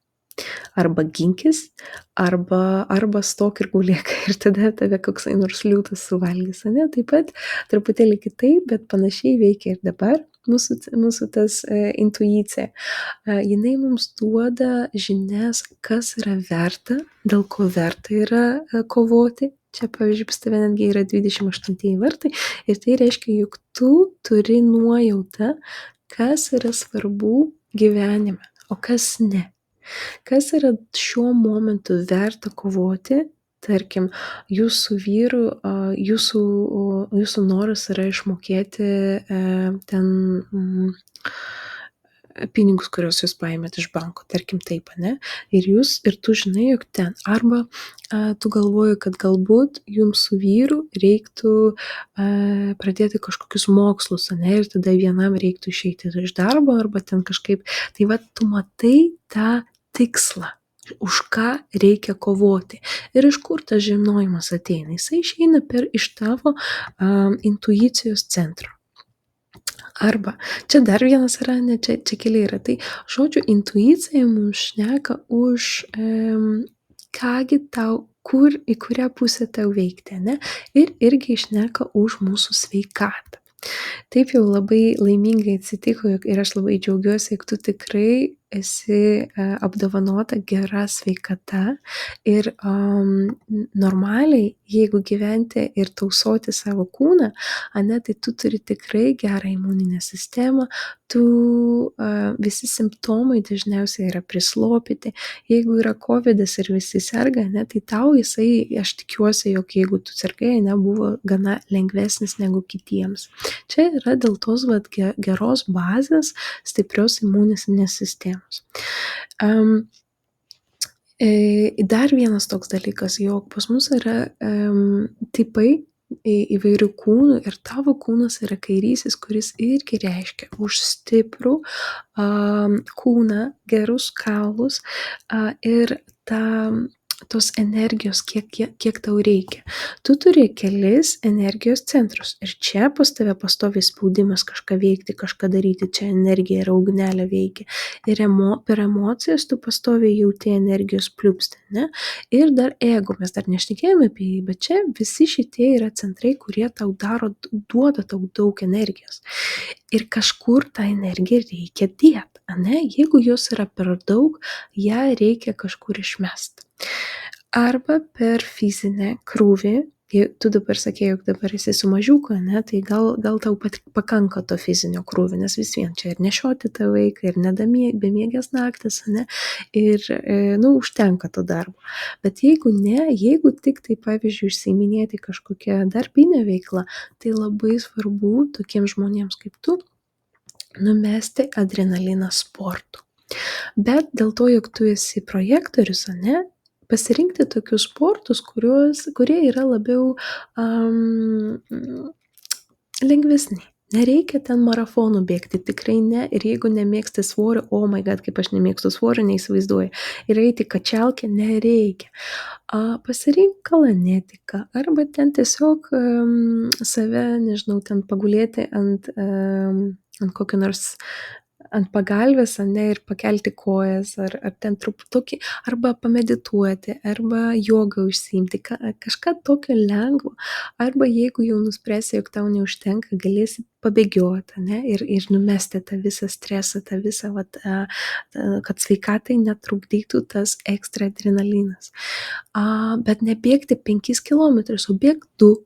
arba ginkis, arba stok ir gulėk, ir tada tave koksai nors liūtas suvalgys, ne? Taip pat truputėlį kitaip, bet panašiai veikia ir dabar mūsų tas intuicija. Jinai mums duoda žinias, kas yra verta, dėl ko verta yra kovoti. Čia, pavyzdžiui, pas tave netgi yra 28 vartai ir tai reiškia, jog tu turi nuojautą, kas yra svarbu gyvenime, o kas ne. Kas yra šiuo momentu verta kovoti, tarkim, jūsų vyru, jūsų noras yra išmokėti ten pinigus, kuriuos jūs paėmėt iš banko, tarkim taip, ne? Ir tu žinai, jog ten. Arba tu galvoji, kad galbūt jums su vyru reiktų pradėti kažkokius mokslus, ne? Ir tada vienam reiktų išeiti iš darbo, arba ten kažkaip. Tai va, tu matai tą tikslą, už ką reikia kovoti. Ir iš kur tas žinojimas ateina? Jisai išeina iš tavo intuicijos centro. Arba, čia dar vienas yra, ne, čia keli yra. Tai, žodžiu, intuicija mums šneka už kągi tau, į kurią pusę tau veikti, ne? Ir irgi šneka už mūsų sveikatą. Taip jau labai laimingai atsitiko ir aš labai džiaugiuosi, jog tu tikrai esi apdovanota gera sveikata ir normaliai, jeigu gyventi ir tausoti savo kūną, tai tu turi tikrai gerą imuninę sistemą, visi simptomai dažniausiai yra prislopyti. Jeigu yra COVID'as ir visi serga, tai tau jisai, aš tikiuosi, jog jeigu tu sergai, buvo gana lengvesnis negu kitiems. Čia yra dėl tos geros bazės, stiprios imuninės sistemos. Dar vienas toks dalykas, jog pas mus yra tipai įvairių kūnų ir tavo kūnas yra kairysis, kuris irgi reiškia už stiprų kūną, gerus kaulus ir tos energijos, kiek tau reikia. Tu turi kelis energijos centrus ir čia pas tave pastoviai spaudimas kažką veikti, kažką daryti, čia energija ir ugnelė veikia. Ir per emocijas tu pastoviai jauti energijos pliūpstį, ne? Ir dar ego, mes dar nešnekėjome apie jį, bet čia visi šitie yra centrai, kurie tau duoda tau daug energijos. Ir kažkur tą energiją reikia dėti, ne? Jeigu jos yra per daug, ją reikia kažkur išmesti. Arba per fizinę krūvį, Tu dabar sakei, jog dabar esi su mažiuku, ne, tai gal tau pakanka to fizinio krūvio, nes vis vien čia ir nešioti tą vaiką, ir bemiegės naktis, ne, ir, užtenka to darbo. Bet jeigu ne, jeigu tik tai, pavyzdžiui, užsiiminėti kažkokią darbinę veiklą, tai labai svarbu tokiems žmonėms kaip tu numesti adrenaliną sportu. Bet dėl to, jog tu esi projektorius, ane, pasirinkti tokius sportus, kurie yra labiau lengvesni. Nereikia ten marafonų bėgti, tikrai ne. Ir jeigu nemėgsti svorio, oh my god, kaip aš nemėgstu svorio, neįsivaizduoju. Ir eiti kačialkę nereikia. Pasirink kalanetiką arba ten tiesiog save, nežinau, ten pagulėti ant kokio nors ant pagalvės, ane, ir pakelti kojas, ar ten truputį, arba pamedituoti, arba jogą užsiimti, kažką tokio lengvo, arba jeigu jau nuspręsi, jog tau neužtenka, galėsi pabėgioti, ane, ir numesti tą visą stresą, tą visą, kad sveikatai netrukdytų tas ekstra adrenalinas. Bet nebėgti 5 kilometrus, o bėg 2.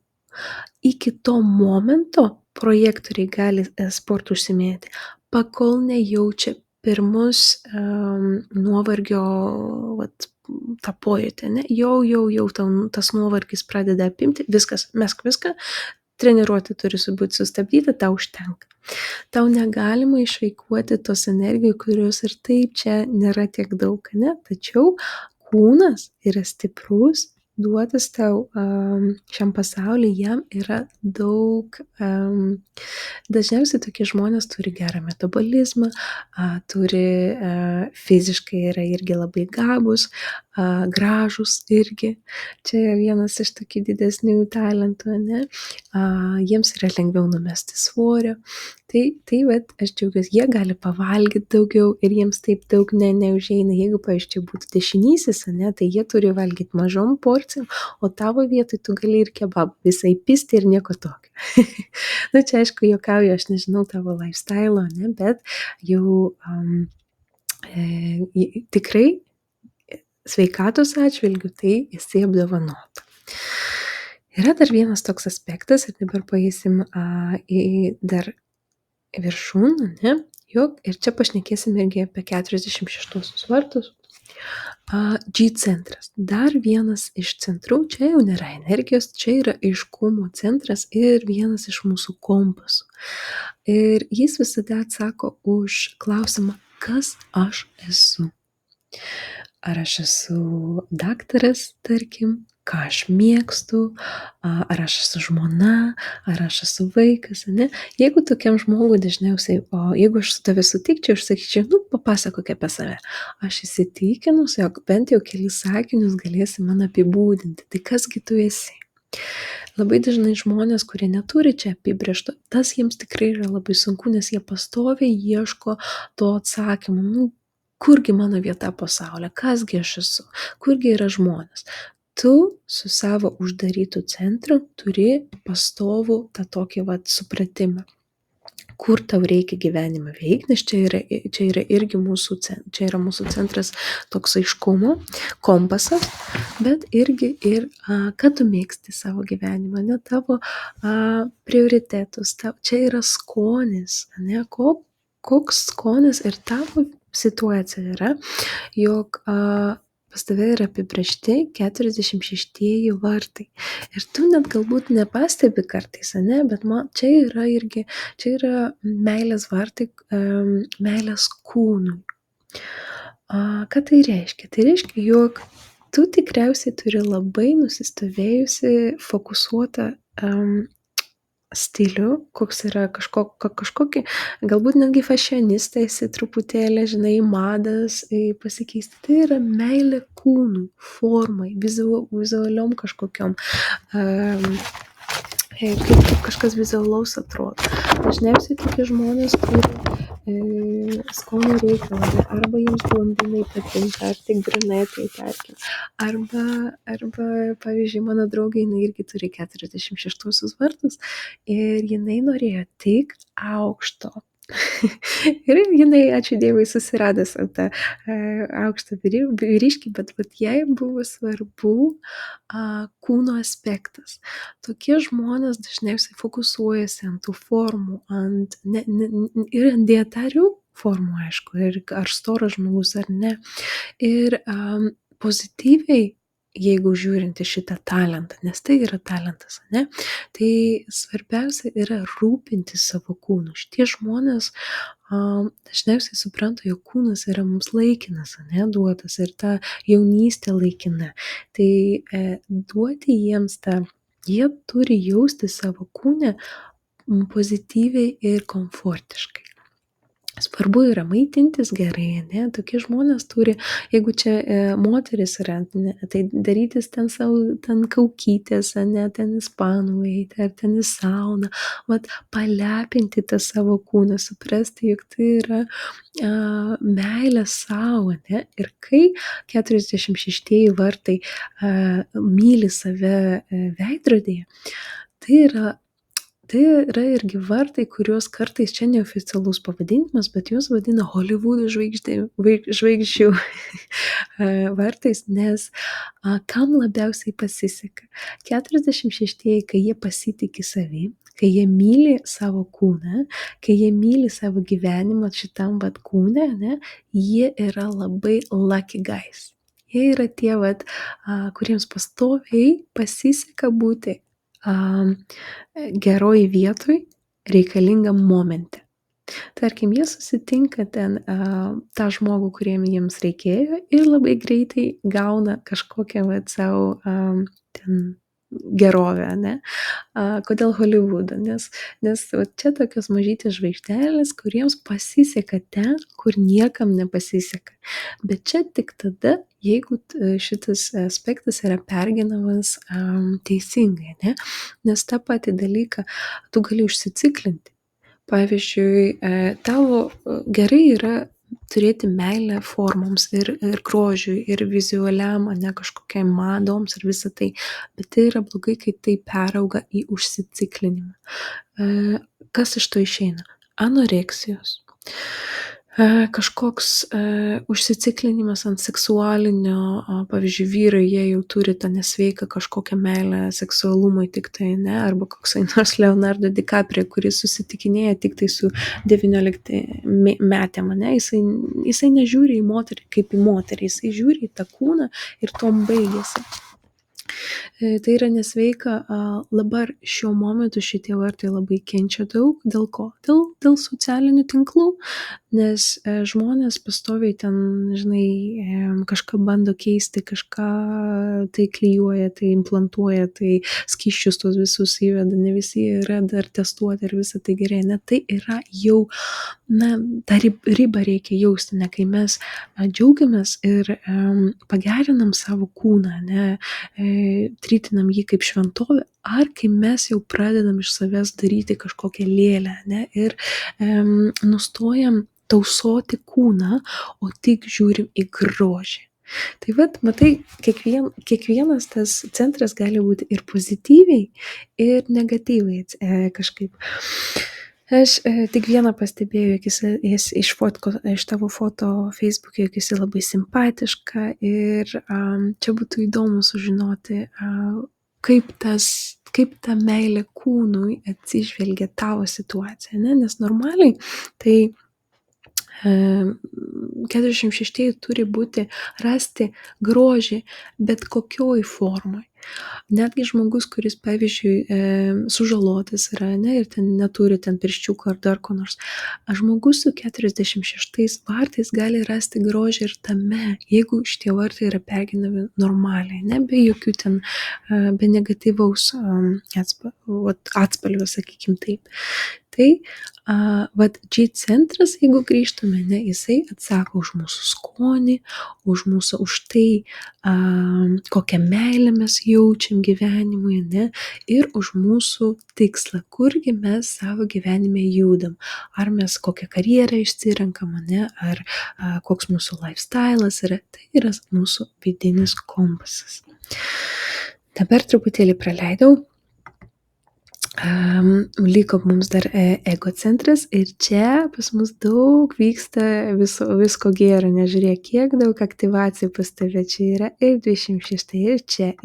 Iki to momento projektoriai gali sportu užsiimėti, pakol nejaučia pirmus nuovargio tą pojūtį, ne? Jau tas nuovargis pradeda apimti, viskas, mesk viską, treniruotė turi būti sustabdyta, tau užtenka. Tau negalima išeikvoti tos energijos, kurios ir taip čia nėra tiek daug, ne? Tačiau kūnas yra stiprus, duotas tau šiam pasauliu, jam yra daug, dažniausiai tokie žmonės turi gerą metabolizmą, turi fiziškai yra irgi labai gabūs, gražus irgi. Čia vienas iš tokių didesnių talentų, ne? Jiems yra lengviau numesti svorio. Tai vat, aš džiaugiuosi, jie gali pavalgyti daugiau ir jiems taip daug neužeina. Jeigu, pavyzdžiui, būtų dešinysis, ne, tai jie turi valgyti mažom porcijom, o tavo vietoj tu gali ir kebabą visai pisti ir nieko tokio. Čia aišku, juokauju, aš nežinau tavo lifestyle, ne, bet jau tikrai sveikatos atžvilgių tai esi apdovanota. Yra dar vienas toks aspektas, ir dabar paeisim į dar viršūnę, ne? Jog, ir čia pašnekėsim irgi apie 46 vartus. G centras. Dar vienas iš centrų, čia jau nėra energijos, čia yra aiškumo centras ir vienas iš mūsų kompasų. Ir jis visada atsako už klausimą, kas aš esu. Ar aš esu daktaras, tarkim, ką aš mėgstu, ar aš esu žmona, ar aš esu vaikas, ne? Jeigu tokiam žmogui dažniausiai, jeigu aš su tave sutikčiau, aš sakyčiau, papasakok apie save. Aš įsitikinus, jog bent jau kelis sakinius galėsi man apibūdinti. Tai kasgi tu esi? Labai dažnai žmonės, kurie neturi čia apibrėžto, tas jiems tikrai yra labai sunku, nes jie pastoviai ieško to atsakymo. Kurgi mano vieta pasaulyje, kasgi aš esu, kurgi yra žmonės. Tu su savo uždarytu centru turi pastovų tą tokį supratimą, kur tau reikia gyvenimą veikti, nes čia yra irgi čia yra mūsų centras toks aiškumo, kompasas, bet irgi ir ką tu mėgsti savo gyvenimą, ne tavo prioritetus, čia yra skonis, ne, koks skonis ir tavo situacija yra, jog pas tave yra apibrėžti 46 vartai. Ir tu net galbūt nepastebi kartais, ne, bet čia yra meilės vartai, meilės kūnui. Ką tai reiškia? Tai reiškia, jog tu tikriausiai turi labai nusistovėjusi, fokusuotą stilių, koks yra kažkokį, galbūt netgi fashionista esi truputėlį, žinai, madas pasikeisti. Tai yra meilė kūnui, formai, vizualiom kažkokiom, kaip kažkas vizualaus atrodo. Dažniausiai tokie žmonės turi skonio reikalą, arba jiems blondinai patinka, ar tik brunetai, tarkim. Arba, pavyzdžiui, mano draugė, jinai irgi turi 46 vartus ir jinai norėjo tik aukšto Ir jinai, ačiū Dievui, susirado sau tą, aukštą vyriškį, bet vat jai buvo svarbu, kūno aspektas. Tokie žmonės dažniausiai fokusuojasi ant tų formų, ant ne ir ant dietarių formų, aišku, ir ar storas žmogus ar ne. Ir, pozityviai, jeigu žiūrint į šitą talentą, nes tai yra talentas, ane, tai svarbiausia yra rūpintis savo kūnu. Šitie žmonės, dažniausiai supranta, jog kūnas yra mums laikinas, ane, duotas ir ta jaunystė laikina. Tai, duoti jiems tą jie turi jaustis savo kūne, pozityviai ir komfortiškai. Svarbu yra maitintis gerai, ane, tokie žmonės turi, jeigu čia, moteris yra, ne, tai darytis ten sau ten kaukytes, ane, ten į spanų eiti, ar ten į sauną, vat palepinti tą savo kūną, suprasti, jog tai yra, meilė sau, ane, ir kai 46 vartai, myli save, veidrodyje, tai yra Tai yra irgi vartai, kuriuos kartais čia neoficialus pavadinimas, bet juos vadina Holivudo žvaigždžių vartais, nes, kam labiausiai pasiseka. 46, kai jie pasitiki savim, kai jie myli savo kūną, kai jie myli savo gyvenimą šitam vat kūne, ane, jie yra labai lucky guys. Jie yra tie vat, kuriems pastoviai pasiseka būti, geroj vietoj, reikalingam momente. Tarkim, jie susitinka ten, tą žmogų, kuriem jiems reikėjo ir labai greitai gauna kažkokią vat sau, ten gerovę, ane. Kodėl Holivudą? Nes vat čia tokios mažytės žvaigždelės, kuriems pasiseka ten, kur niekam nepasiseka. Bet čia tik tada, jeigu šitas aspektas yra pergyvenamas, teisingai, ane. Nes tą patį dalyką tu gali užsiciklinti. Pavyzdžiui, tavo gerai yra turėti meilę formoms ir grožiui, ir vizualiam, ane, kažkokiai madoms ir visa tai, bet tai yra blogai, kai tai perauga į užsiciklinimą. Kas iš to išeina? Anoreksijos, kažkoks, užsiciklinimas ant seksualinio, pavyzdžiui, vyrai, jie jau turi tą nesveiką kažkokią meilę seksualumui tiktai, ane, arba koksai nors Leonardo DiCaprio, kuris susitikinėja tiktai su 19-metėm, ane, jisai nežiūri į moterį kaip į moterį, jisai žiūri į tą kūną ir tuom baigiasi. Tai yra nesveika, dabar šiuo momentu šitie vartai labai kenčia daug. Dėl ko? Dėl socialinių tinklų, nes, žmonės pastoviai ten, žinai, kažką bando keisti, kažką tai klijuoja, tai implantuoja, tai skysčius tuos visus įveda, ne visi yra dar testuoti, ar visa tai gerai, ne, tai yra jau, na, tą ribą reikia jausti, ne, kai mes, džiaugiamės ir, pagerinam savo kūną, ne, trytinam jį kaip šventovę, ar kai mes jau pradedam iš savęs daryti kažkokią lėlę, ne, ir, nustojam tausoti kūną, o tik žiūrim į grožį. Tai vat, matai, kiekvienas tas centras gali būti ir pozityviai, ir negatyviai, kažkaip. Aš, tik vieną pastebėjau, jog jis iš tavo foto Facebook'e, jog esi labai simpatiška ir, čia būtų įdomu sužinoti, kaip ta meilė kūnui atsižvelgia tavo situaciją, ne? Nes normaliai tai, 46 turi rasti grožį bet kokioj formoj. Netgi žmogus, kuris, pavyzdžiui, sužalotas yra, ne, ir ten neturi ten pirščiukų ar dar ko nors. Žmogus su 46 vartais gali rasti grožį ir tame, jeigu šitie vartai yra pergyvenami normaliai, ne, be jokių ten, be negatyvaus, atspalvio, sakykim taip. Tai, vat G centras, jeigu grįžtume, ne, jisai atsako už mūsų skonį, už tai, kokią meilę mes jaučiam gyvenimui, ne, ir už mūsų tikslą, kurgi mes savo gyvenime judam. Ar mes kokią karjerą išsirenkam, ne, ar, koks mūsų lifestylas yra, tai yra mūsų vidinis kompasas. Dabar truputėlį praleidau Liko mums dar ego centras ir čia pas mus daug vyksta visko gėrio, nežiūrėk, kiek daug aktyvacijų pas tave čia yra ir 26,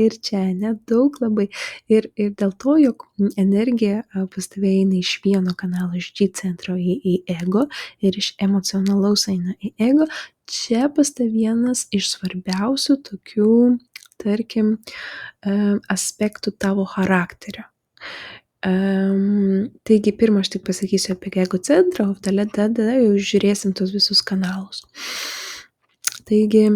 ir čia, net daug labai. Ir dėl to, jog energija pas tave eina iš vieno kanalo, iš G centro į ego ir iš emocionalaus eina į ego, čia pas tave vienas iš svarbiausių tokių, tarkim, aspektų tavo charakterio. Taigi pirma aš tik pasakysiu apie ego centrą, o tada jau žiūrėsim tos visus kanalus. Taigi,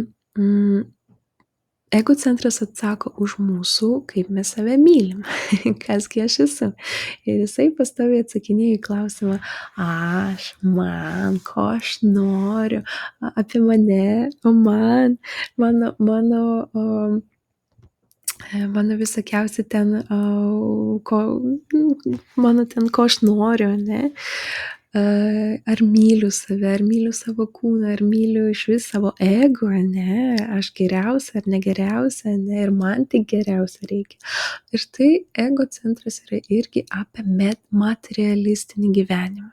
ego centras atsako už mūsų, kaip mes save mylim, kasgi aš esu. Ir jisai pastoviai atsakinėja į klausimą, man, ko aš noriu, apie mane, o mano visokiausi ten, ko aš noriu, ne? Ar myliu save, ar myliu savo kūną, ar myliu iš vis savo ego, ne? Aš geriausia ar negeriausia, ne? Ir man tik geriausia reikia. Ir tai ego centras yra irgi apie materialistinį gyvenimą.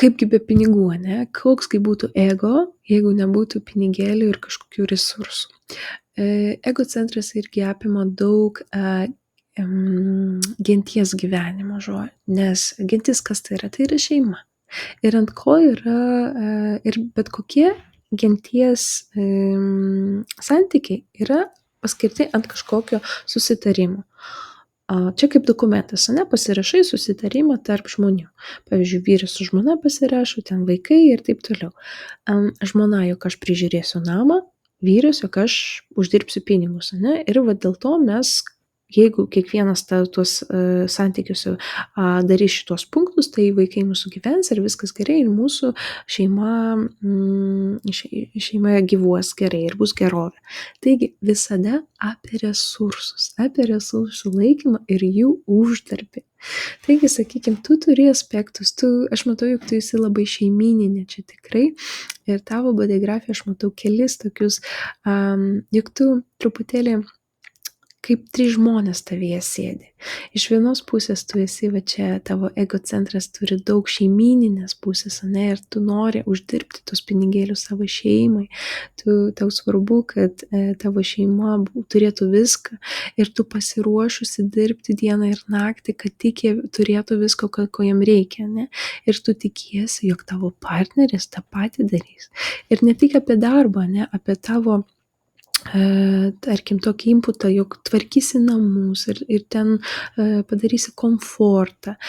Kaipgi be pinigų, ne? Koksgi būtų ego, jeigu nebūtų pinigėlių ir kažkokių resursų. Ego centras irgi apima daug genties gyvenimo žodžių, nes gentis kas tai yra? Tai yra šeima. Ir ant ko yra, ir bet kokie genties santykiai yra paskirti ant kažkokio susitarimo. Čia kaip dokumentas, ne, pasirašai susitarimą tarp žmonių. Pavyzdžiui, vyras su žmona pasirašo, ten vaikai ir taip toliau. Žmona, jog aš prižiūrėsiu namą, vyras, jog aš uždirbsiu pinigus, ne, ir va dėl to mes, jeigu kiekvienas tuos santykius darys šitos punktus, tai vaikai mūsų gyvens ir viskas gerai ir mūsų šeima gyvuos gerai ir bus gerovė. Taigi visada apie resursų laikymą ir jų uždarbį. Taigi, sakykime, tu turi aspektus, aš matau, jog tu esi labai šeimyninė čia tikrai ir tavo bodygrafija aš matau kelis tokius, juk tu truputėlį kaip 3 žmonės tavyje sėdi. Iš vienos pusės tu esi, va čia tavo ego centras turi daug šeimyninės pusės, ne, ir tu nori uždirbti tos pinigėlius savo šeimai. Tau svarbu, kad tavo šeima turėtų viską ir tu pasiruošusi dirbti dieną ir naktį, kad tik jie turėtų visko, ko jiem reikia, ne. Ir tu tikiesi, jog tavo partneris tą patį darys. Ir ne tik apie darbą, ne, apie tavo tarkim, tokį inputą, jog tvarkysi namus ir ten padarysi komfortą,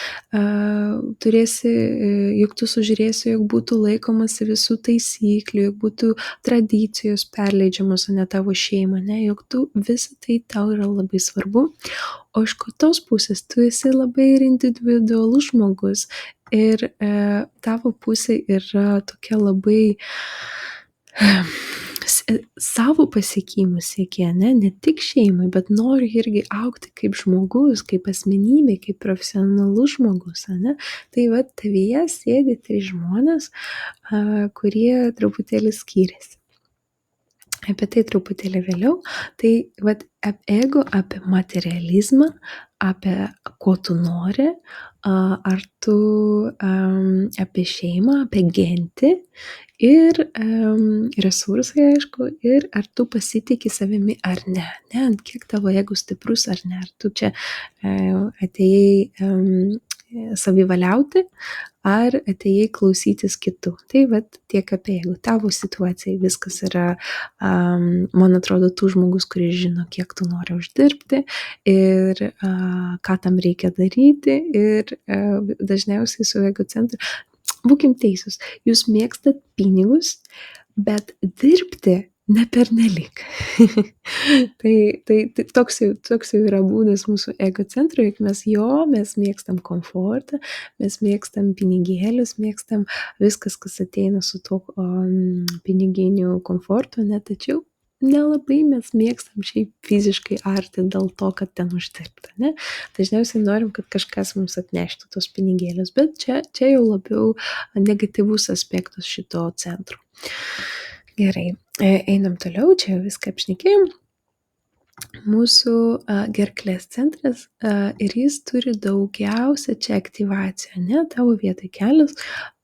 juk tu sužiūrėsi, jog būtų laikomasi visų taisyklių, jog būtų tradicijos perleidžiamos, ne tavo šeima, ne, jog tu visą tai tau yra labai svarbu, o iš kitos pusės tu esi labai ir individualus žmogus ir tavo pusė yra tokia labai savo pasiekimų siekia, ne tik šeimai, bet nori irgi augti kaip žmogus, kaip asmenybė, kaip profesionalus žmogus, ne? Tai va, tavyje sėdi 3 žmonės, kurie truputėlį skiriasi. Apie tai truputėlį vėliau. Tai va, ego apie materializmą, apie ko tu nori, ar tu apie šeimą, apie gentį ir resursai, aišku, ir ar tu pasitiki savimi ar ne, kiek tavo ego stiprus ar ne, ar tu čia atėjai savivaliauti, ar atėjai klausytis kitų. Tai vat tiek apie ego. Tavo situacijai viskas yra, man atrodo, tu žmogus, kuris žino, kiek tu nori uždirbti ir ką tam reikia daryti ir dažniausiai su ego centru. Būkim teisūs, jūs mėgstat pinigus, bet dirbti ne pernelyg. tai toks jau yra būdas mūsų ego centro, juk mes mėgstam komfortą, mes mėgstam pinigėlius, mėgstam viskas, kas ateina su tuo piniginiu komfortu, ne, tačiau nelabai mes mėgstam šiaip fiziškai arti dėl to, kad ten uždirbta, ne? Dažniausiai norim, kad kažkas mums atneštų tos pinigėlius, bet čia jau labiau negatyvus aspektas šito centro. Gerai, einam toliau, čia viską apšnekėjom. mūsų gerklės centras ir jis turi daugiausia čia aktyvacijų, ane, tavo vietoj kelias.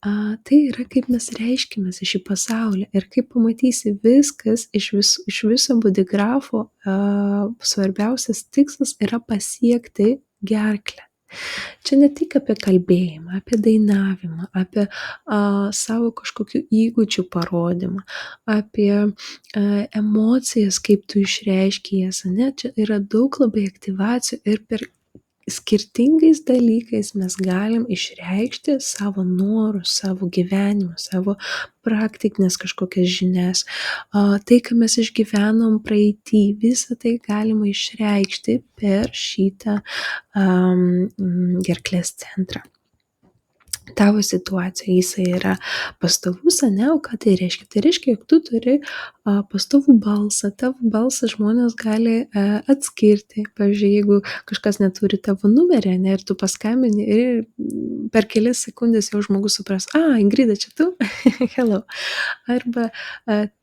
Tai yra kaip mes reiškimės į šį pasaulį ir kaip pamatysi viskas iš viso bodigrafo svarbiausias tikslas yra pasiekti gerklę. Čia ne tik apie kalbėjimą, apie dainavimą, apie savo kažkokių įgūdžių parodymą, apie emocijas, kaip tu išreiški jas, ane? Čia yra daug labai aktyvacijų ir per skirtingais dalykais mes galim išreikšti savo norus, savo gyvenimą, savo praktinės kažkokias žinias. Tai, ką mes išgyvenom praeitį, visą tai galima išreikšti per šitą gerklės centrą. Tavo situacija jisai yra pastovus, ane, o ką tai reiškia? Tai reiškia, jog tu turi pastovų balsą. Tavo balsą žmonės gali atskirti. Pavyzdžiui, jeigu kažkas neturi tavo numerį, ne, ir tu paskambini ir per kelias sekundės jau žmogus supras, Ingrida, čia tu? Hello. Arba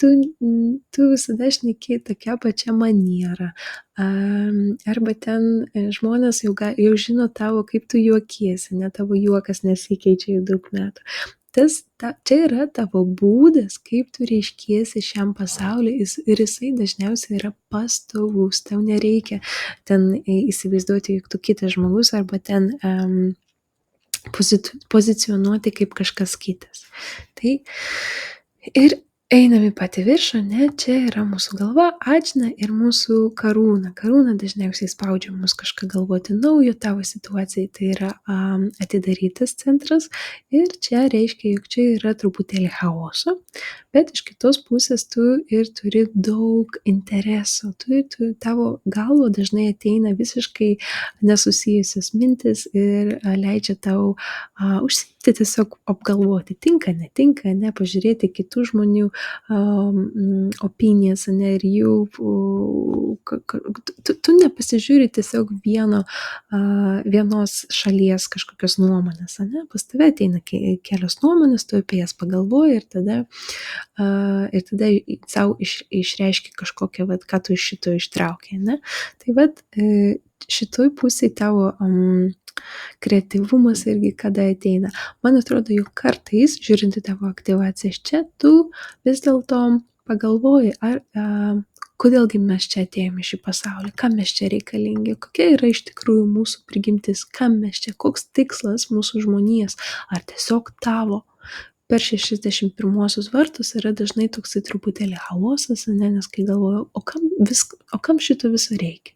tu visada šneki tokia pačia maniera. Arba ten žmonės jau žino tavo, kaip tu juokiesi, ne, tavo juokas nesikeičia jau daug metų. Čia yra tavo būdas, kaip tu reiškiesi šiam pasauliu ir jisai dažniausiai yra pastovus. Tau nereikia ten įsivaizduoti, jog tu kitas žmogus arba ten pozicionuoti kaip kažkas kitas. Tai ir einam į patį viršų, ne, čia yra mūsų galva, ačna ir mūsų karūna. Karūna dažniausiai spaudžia mus kažką galvoti naujo, tavo situacijai tai yra atidarytas centras ir čia reiškia, jog čia yra truputėlį chaoso, bet iš kitos pusės tu ir turi daug interesų. Tavo galvo dažnai ateina visiškai nesusijusios mintis ir leidžia tau užsiimti tiesiog apgalvoti, tinka, netinka, ne, pažiūrėti kitų žmonių opinijas, ne, ir jų, tu nepasižiūri tiesiog vienos šalies kažkokios nuomonės, ne, pas tave ateina kelios nuomonės, tu apie jas pagalvoji ir tada savo išreiški kažkokią, ką tu iš šito ištrauki, ne. Tai šitoj pusėj tavo kreativumas irgi kada ateina. Man atrodo, jog kartais, žiūrint į tavo aktyvacijas čia, tu vis dėlto pagalvoji, kodėlgi mes čia atėjome į šį pasaulį, kam mes čia reikalingi, kokia yra iš tikrųjų mūsų prigimtis, kam mes čia, koks tikslas mūsų žmonijos, ar tiesiog tavo. Per 61 vartus yra dažnai toksai truputėlį chaosas, nes kai galvoju, o kam šito viso reikia?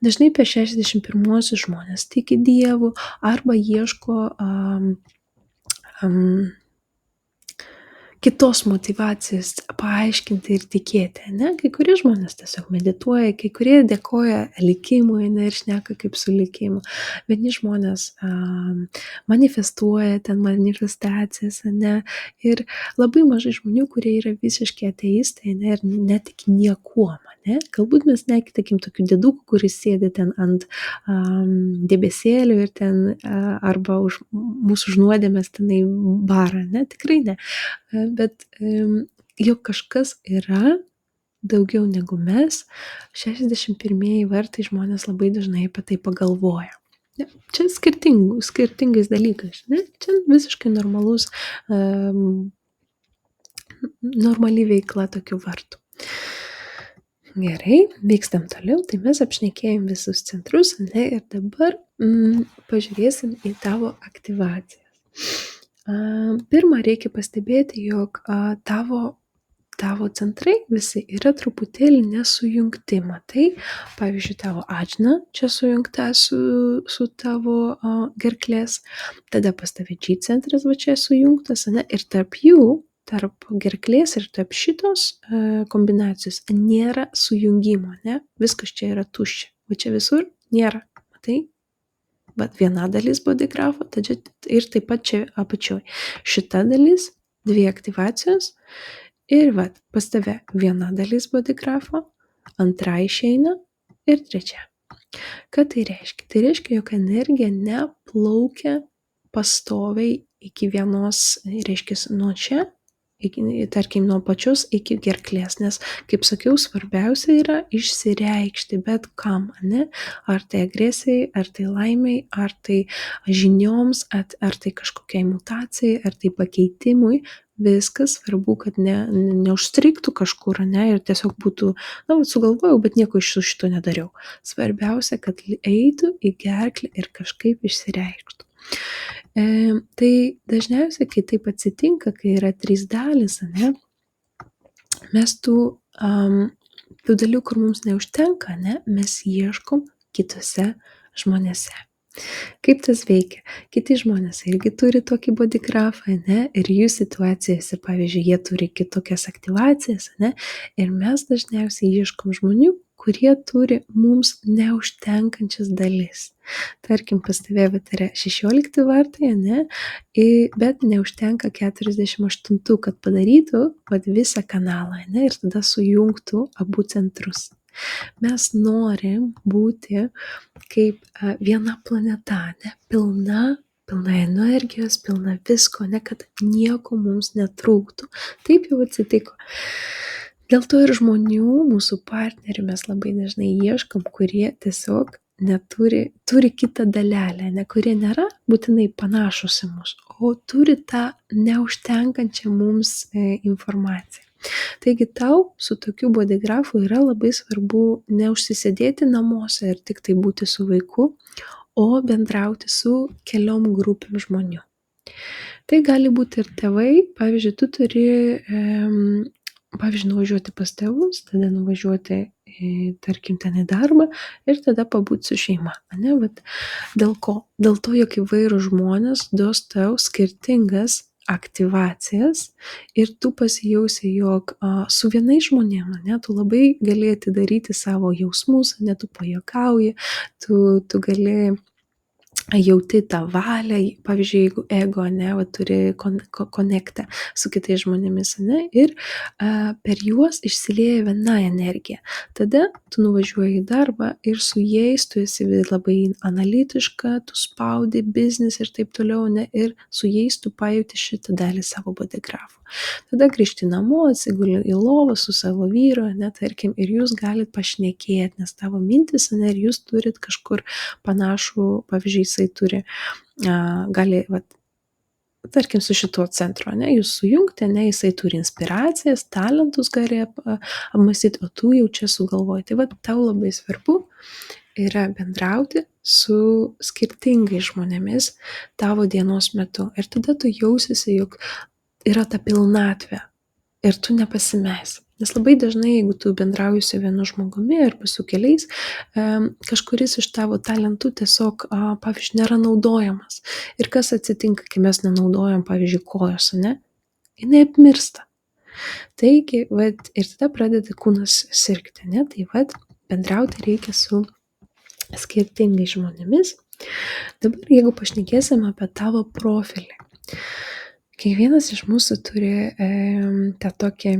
Dažnai per 61 žmonės tiki Dievu arba ieško kitos motyvacijos paaiškinti ir tikėti, ne? Kai kurie žmonės tiesiog medituoja, kai kurie dėkoja likimui, ne, ir šneka kaip su likimu. Vieni žmonės manifestuoja ten manifestacijas, ne, ir labai mažai žmonių, kurie yra visiškai ateistai, ne, ir netiki niekuom, ne. Galbūt mes nekitakim tokių dėdukų, kuris sėdi ten ant debesėlių ir ten arba už mūsų nuodėmes tenai bara, ne, tikrai ne. Bet juk kažkas yra daugiau negu mes, 61 vartai žmonės labai dažnai apie tai pagalvoja. Ne? Čia skirtingais dalykais, ne? Čia visiškai normali veikla tokių vartų. Gerai, vykstam toliau, tai mes apšnekėjom visus centrus, ne, ir dabar pažiūrėsim į tavo aktyvacijas. Pirma, reikia pastebėti, jog tavo centrai visi yra truputėlį nesujungti. Matai, pavyzdžiui, tavo ačna čia sujungta su tavo gerklės, tada pas tave G centras va čia sujungtas, ne, ir tarp gerklės ir tarp šitos kombinacijos nėra sujungimo, ne, viskas čia yra tuščia, va čia visur nėra, matai? Bet viena dalis bodigrafo, ir taip pat čia apačioj. Šita dalis, 2 aktyvacijos ir pas tave viena dalis bodigrafo, antra išeina ir 3. Ką tai reiškia? Tai reiškia, jog energija neplaukia pastoviai iki vienos, reiškia, nuo čia tarkim, nuo pačios iki gerklės, nes, kaip sakiau, svarbiausia yra išsireikšti bet kam, ane? Ar tai agresijai, ar tai laimiai, ar tai žinioms, ar tai kažkokiai mutacijai, ar tai pakeitimui. Viskas svarbu, kad neužstrigtų kažkur, ane, ir tiesiog būtų, na, sugalvojau, bet nieko iš šito nedariau. Svarbiausia, kad eitų į gerklę ir kažkaip išsireikštų. Tai dažniausiai, kai taip atsitinka, kai yra 3 dalys, ane, mes tų dalių, kur mums neužtenka, ne, mes ieškom kitose žmonėse. Kaip tas veikia? Kiti žmonės irgi turi tokį bodygrafą, ne, ir jų situacijose, pavyzdžiui, jie turi kitokias aktyvacijas, ne, ir mes dažniausiai ieškom žmonių, kurie turi mums neužtenkančias dalis. Tarkim, pas tave yra 16 vartai, ne, bet neužtenka 48, kad padarytų visą kanalą, ne, ir tada sujungtų abu centrus. Mes norim būti kaip viena planeta, ne, pilna energijos, pilna visko, ne, kad nieko mums netrūktų. Taip jau atsitiko. Dėl to ir žmonių, mūsų partnerių mes labai dažnai ieškom, kurie tiesiog turi kitą dalelę, ne, kurie nėra būtinai panašus į mus, o turi tą neužtenkančią mums informaciją. Taigi tau su tokiu bodygrafu yra labai svarbu neužsisėdėti namuose ir tik tai būti su vaiku, o bendrauti su keliom grupėm žmonių. Tai gali būti ir tėvai, pavyzdžiui, tu turi, pavyzdžiui, nuvažiuoti pas tėvus, tada nuvažiuoti, tarkim, ten į darbą ir tada pabūti su šeima, ane? Vat dėl ko? Dėl to, jog įvairūs žmonės duos tau skirtingas aktyvacijas ir tu pasijausi, jog su vienais žmonėm, ne, tu labai gali atidaryti savo jausmus, ne, tu pajuokauji, tu gali jauti tą valią, pavyzdžiui, jeigu ego, ne, turi konektą su kitais žmonėmis, ne, ir per juos išsilieja viena energija. Tada tu nuvažiuoji į darbą ir su jais tu esi labai analitiška, tu spaudi biznis ir taip toliau, ne, ir su jais tu pajauti šitą dalį savo bodygrafų. Tada grįžti namo, atsiguli į lovą su savo vyru, ne, tarkim, ir jūs galit pašnekėti, nes tavo mintis, ne, ir jūs turit kažkur panašų, pavyzdžiui, jisai turi, gali, tarkim, su šituo centru, ne, jūs sujungti, ne, jisai turi inspiracijas, talentus gali apmąstyti, o tu jau čia sugalvoji. Tai tau labai svarbu yra bendrauti su skirtingais žmonėmis tavo dienos metu. Ir tada tu jausiesi, jog yra ta pilnatvė ir tu nepasimesi. Nes labai dažnai, jeigu tu bendrauji su vienu žmogumi arba su keliais, kažkuris iš tavo talentų tiesiog, pavyzdžiui, nėra naudojamas. Ir kas atsitinka, kai mes nenaudojam, pavyzdžiui, kojos, ne? Jinai apmirsta. Taigi, ir tada pradeda kūnas sirgti, ne? Tai bendrauti reikia su skirtingais žmonėmis. Dabar, jeigu pašnekėsim apie tavo profilį. Kiekvienas iš mūsų turi tą tokį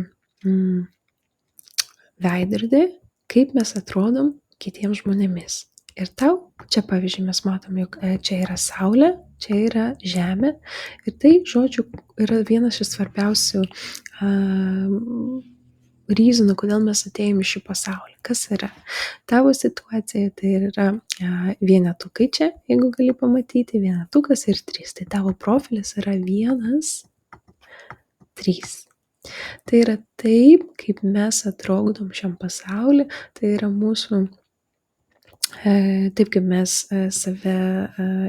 veidrodį, kaip mes atrodom kitiems žmonėmis. Ir tau, čia pavyzdžiui, mes matom, jog čia yra Saulė, čia yra Žemė. Ir tai, žodžiu, yra vienas iš svarbiausių reasonų, kodėl mes atėjome į šį pasaulį. Kas yra? Tavo situacija tai yra vienetukai čia, jeigu gali pamatyti, vienetukas ir 3. Tai tavo profilis yra 1, 3. Tai yra taip, kaip mes atrodom šiam pasauliu, tai yra mūsų, taip kaip mes save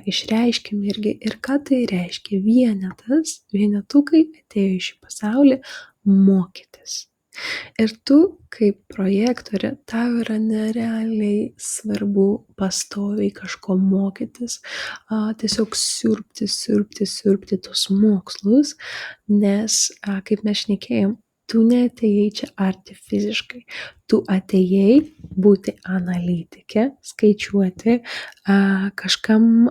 išreiškim irgi. Ir ką tai reiškia? Vienetukai atėjo į šį pasaulį mokytis. Ir tu, kaip projektorė, tau yra nerealiai svarbu pastoviai kažko mokytis, tiesiog siurbti tus mokslus, nes, kaip mes šnekėjom, tu neatėjai čia arti fiziškai, tu atėjai būti analitikė, skaičiuoti, kažkam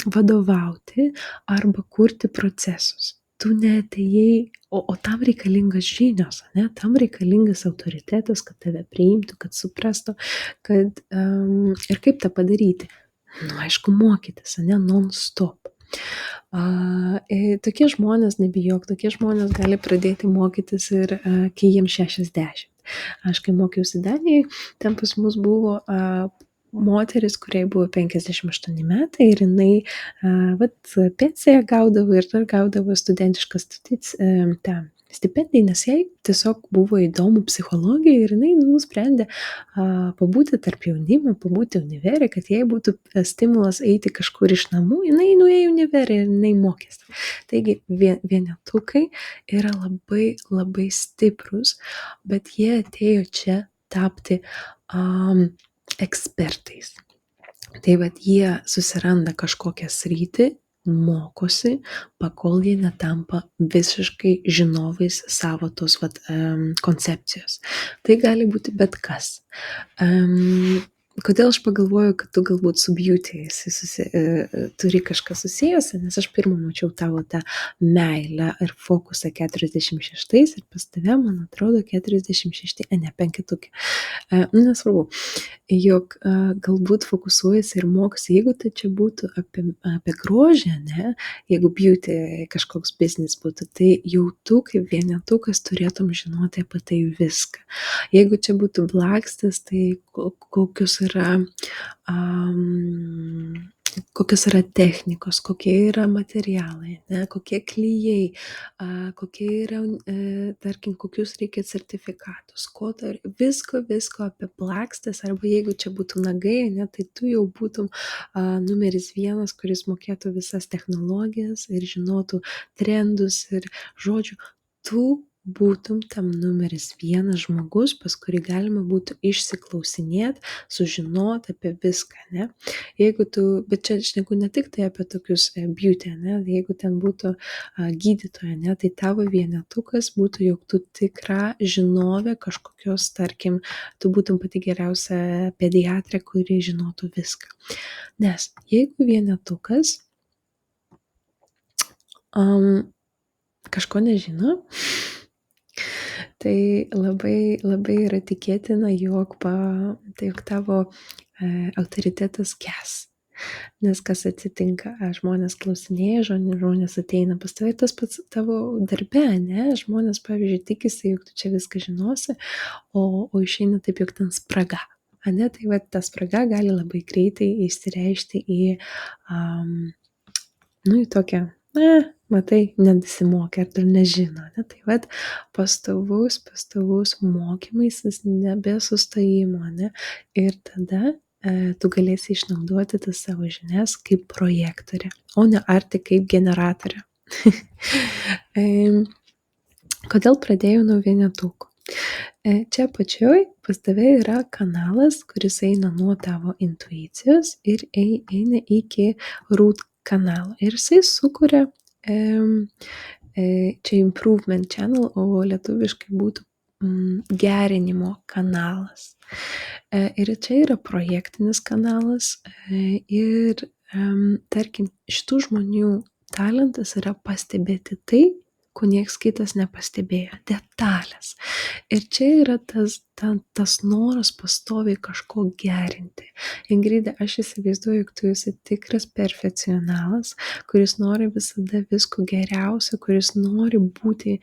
vadovauti arba kurti procesus. Tu neatėjai, o tam reikalingas žinios, ne? Tam reikalingas autoritetas, kad tave priimtų, kad suprastų, kad ir kaip tą padaryti. Nu, aišku, mokytis, ne, non-stop. Tokie žmonės, nebijok, tokie žmonės gali pradėti mokytis ir kai jiems 60. Aš kai mokiausi Danijoj, ten pas mus buvo moteris, kuriai buvo 58 metai ir jinai pensiją gaudavo ir dar gaudavo studentišką stipendiją, nes jai tiesiog buvo įdomu psichologija ir jinai nusprendė pabūti tarp jaunimo, pabūti univere, kad jai būtų stimulas eiti kažkur iš namų. Jinai nuėjo į univerę ir jinai mokėsi. Taigi vienetukai yra labai, labai stiprus, bet jie atėjo čia tapti ekspertais. Tai vat jie susiranda kažkokią sritį, mokosi, pakol jie netampa visiškai žinovais savo tos koncepcijos. Tai gali būti bet kas. Kodėl aš pagalvoju, kad tu galbūt su beauty turi kažką susijusi, nes aš pirmą mačiau tavo tą meilę ir fokusą 46 ir pas tave, man atrodo, 46, ne, 5. Nesvarbu, jog galbūt fokusuojasi ir mokosi, jeigu tai čia būtų apie grožį, ne, jeigu beauty kažkoks biznis būtų, tai jau tu kaip vienetukas turėtum žinoti apie tai viską. Jeigu čia būtų blakstas, tai kokios yra technikos, kokie yra materialai, ne, kokie klijai, kokie yra, tarkim, kokius reikia sertifikatus, visko apie blakstas, arba jeigu čia būtų nagai, ne, tai tu jau būtum numeris 1, kuris mokėtų visas technologijas ir žinotų trendus ir žodžių, tu būtum tam numeris 1 žmogus, pas kurį galima būtų išsiklausinėti, sužinoti apie viską, ne? Bet čia šneku ne tik tai apie tokius beauty, ne? Jeigu ten būtų gydytoja, ne? Tai tavo vienetukas būtų, jog tu tikra žinovė kažkokios, tarkim, tu būtum pati geriausia pediatrė, kuri žinotų viską. Nes jeigu vienetukas kažko nežino, tai labai, labai yra tikėtina, jog tavo autoritetas kes. Nes kas atsitinka, žmonės klausinėja, žmonės ateina pas tave, tas pats tavo darbe, ne? Žmonės, pavyzdžiui, tikisi, jog tu čia viską žinosi, o išeina taip, jog ten spraga. Ne? Tai va, ta spraga gali labai greitai įsireišti į tokią, matai, nedasimokė ar dar nežino. Ne? Tai vat pastovus mokymaisis nebesustojimo. Ne? Ir tada tu galėsi išnaudoti tas savo žinias kaip projektorė, o ne arti kaip generatorė. Kodėl pradėjau nuo vienetukų? Čia pačioj pas tave yra kanalas, kuris eina nuo tavo intuicijos ir eina iki root kanalo. Ir jisai sukuria čia improvement channel, o lietuviškai būtų gerinimo kanalas. Ir čia yra projektinis kanalas ir tarkim, šitų žmonių talentas yra pastebėti tai, ko nieks kitas nepastebėjo, detalės. Ir čia yra tas noras pastoviai kažko gerinti. Ingrida, aš įsivaizduoju, jog tu esi tikras perfekcionalas, kuris nori visada visko geriausio, kuris nori būti,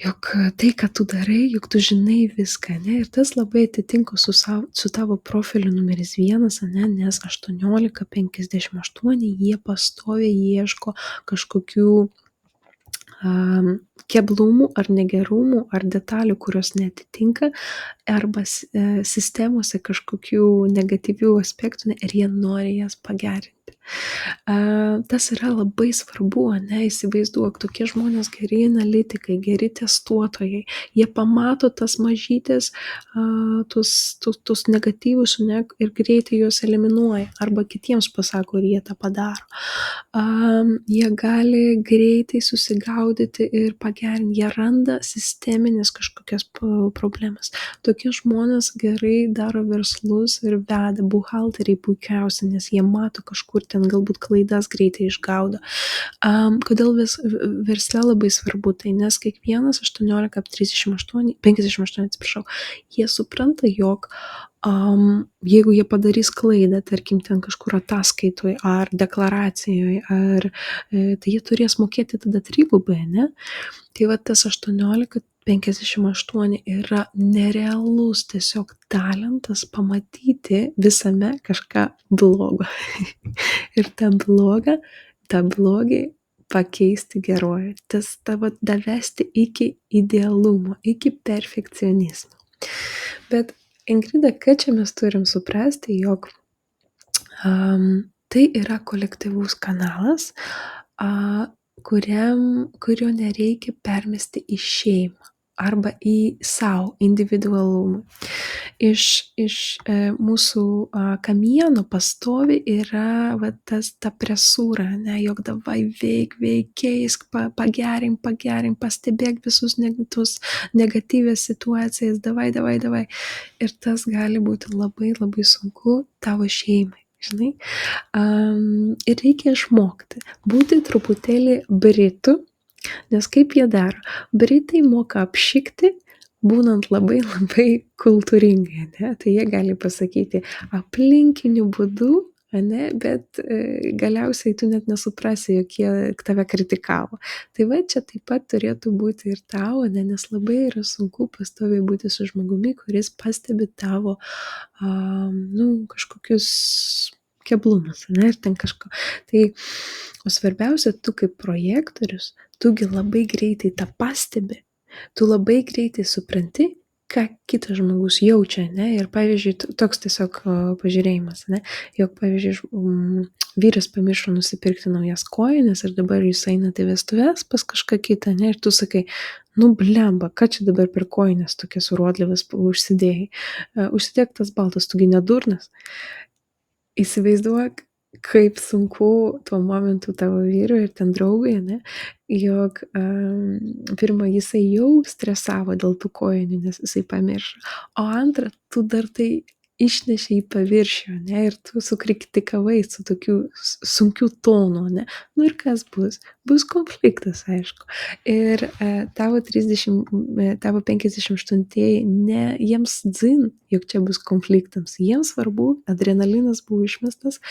jog tai, ką tu darai, juk tu žinai viską, ne? Ir tas labai atitinka su tavo profiliu numeris 1, ne? Nes 18-58 jie pastoviai ieško kažkokių keblumų ar negerumų ar detalių, kurios netitinka, arba sistemose kažkokių negatyvių aspektų ir jie nori jas pagerinti. Tas yra labai svarbu, ne, įsivaizduok, tokie žmonės geri analitikai, geri testuotojai, jie pamato tas mažytės, tus negatyvus, ne, ir greitai juos eliminuoja, arba kitiems pasako, ir jie tą padaro. Jie gali greitai susigaudyti ir pagerinti, jie randa sisteminės kažkokias problemas. Tokie žmonės gerai daro verslus ir veda, buhalteriai puikiausiai, nes jie mato kažkur ten galbūt klaidas greitai išgaudo. Kodėl versle labai svarbu tai, nes kiekvienas 58, jie supranta, jog Jeigu jie padarys klaidą, tarkim, ten kažkur ataskaitoj ar deklaracijoj, tai jie turės mokėti tada trigubai, ne? Tai va tas 18,58 yra nerealus tiesiog talentas pamatyti visame kažką blogo. Ir tą blogį pakeisti geruoju. Tas tavo davesti iki idealumo, iki perfekcionizmo. Bet Ingrida, ką čia mes turim suprasti, jog tai yra kolektyvus kanalas, kurio nereikia permesti į šeimą arba į savo individualumą. Iš mūsų kamieno pastovi yra va, ta presūra, ne, jog davai veik, keisk, pagerink, pastebėk visus tos negatyvias situacijas, davai. Ir tas gali būti labai labai sunku tavo šeimai, žinai. Ir reikia išmokti būti truputėlį britų, nes kaip jie daro? Britai moka apšikti, būnant labai labai kultūringai, ne? Tai jie gali pasakyti aplinkiniu būdu, ne? Bet galiausiai tu net nesuprasi, jog jie tave kritikavo. Tai va čia taip pat turėtų būti ir tau, ne? Nes labai yra sunku pastoviai būti su žmogumi, kuris pastebi tavo kažkokius keblumus, ne? Ir ten kažko. Tai, o svarbiausia, tu kaip projektorius, tugi labai greitai tą pastebi, tu labai greitai supranti, ką kitas žmogus jaučia, ne? Ir pavyzdžiui, toks tiesiog pažiūrėjimas, ne? Jog, pavyzdžiui, vyras pamiršo nusipirkti naujas kojines ir dabar jūs einate vestuves pas kažką kitą, ne? Ir tu sakai, blemba, ką čia dabar per kojines tokias urodlyvas užsidėjai? Užsidėk tas baltas, tugi nedurnas. Įsivaizduok, kaip sunku tuo momentu tavo vyrui ir ten draugui, ne, jog pirma, jisai jau stresavo dėl tų kojinių, nes jisai pamiršo, o antra, tu dar tai išnešė į paviršių, ne, ir tu sukritikavai su tokiu sunkiu tonu, ne, ir kas bus? Bus konfliktas, aišku. Ir tavo 58-ieji, ne, jiems dzin, jog čia bus konfliktams, jiems svarbu, adrenalinas buvo išmestas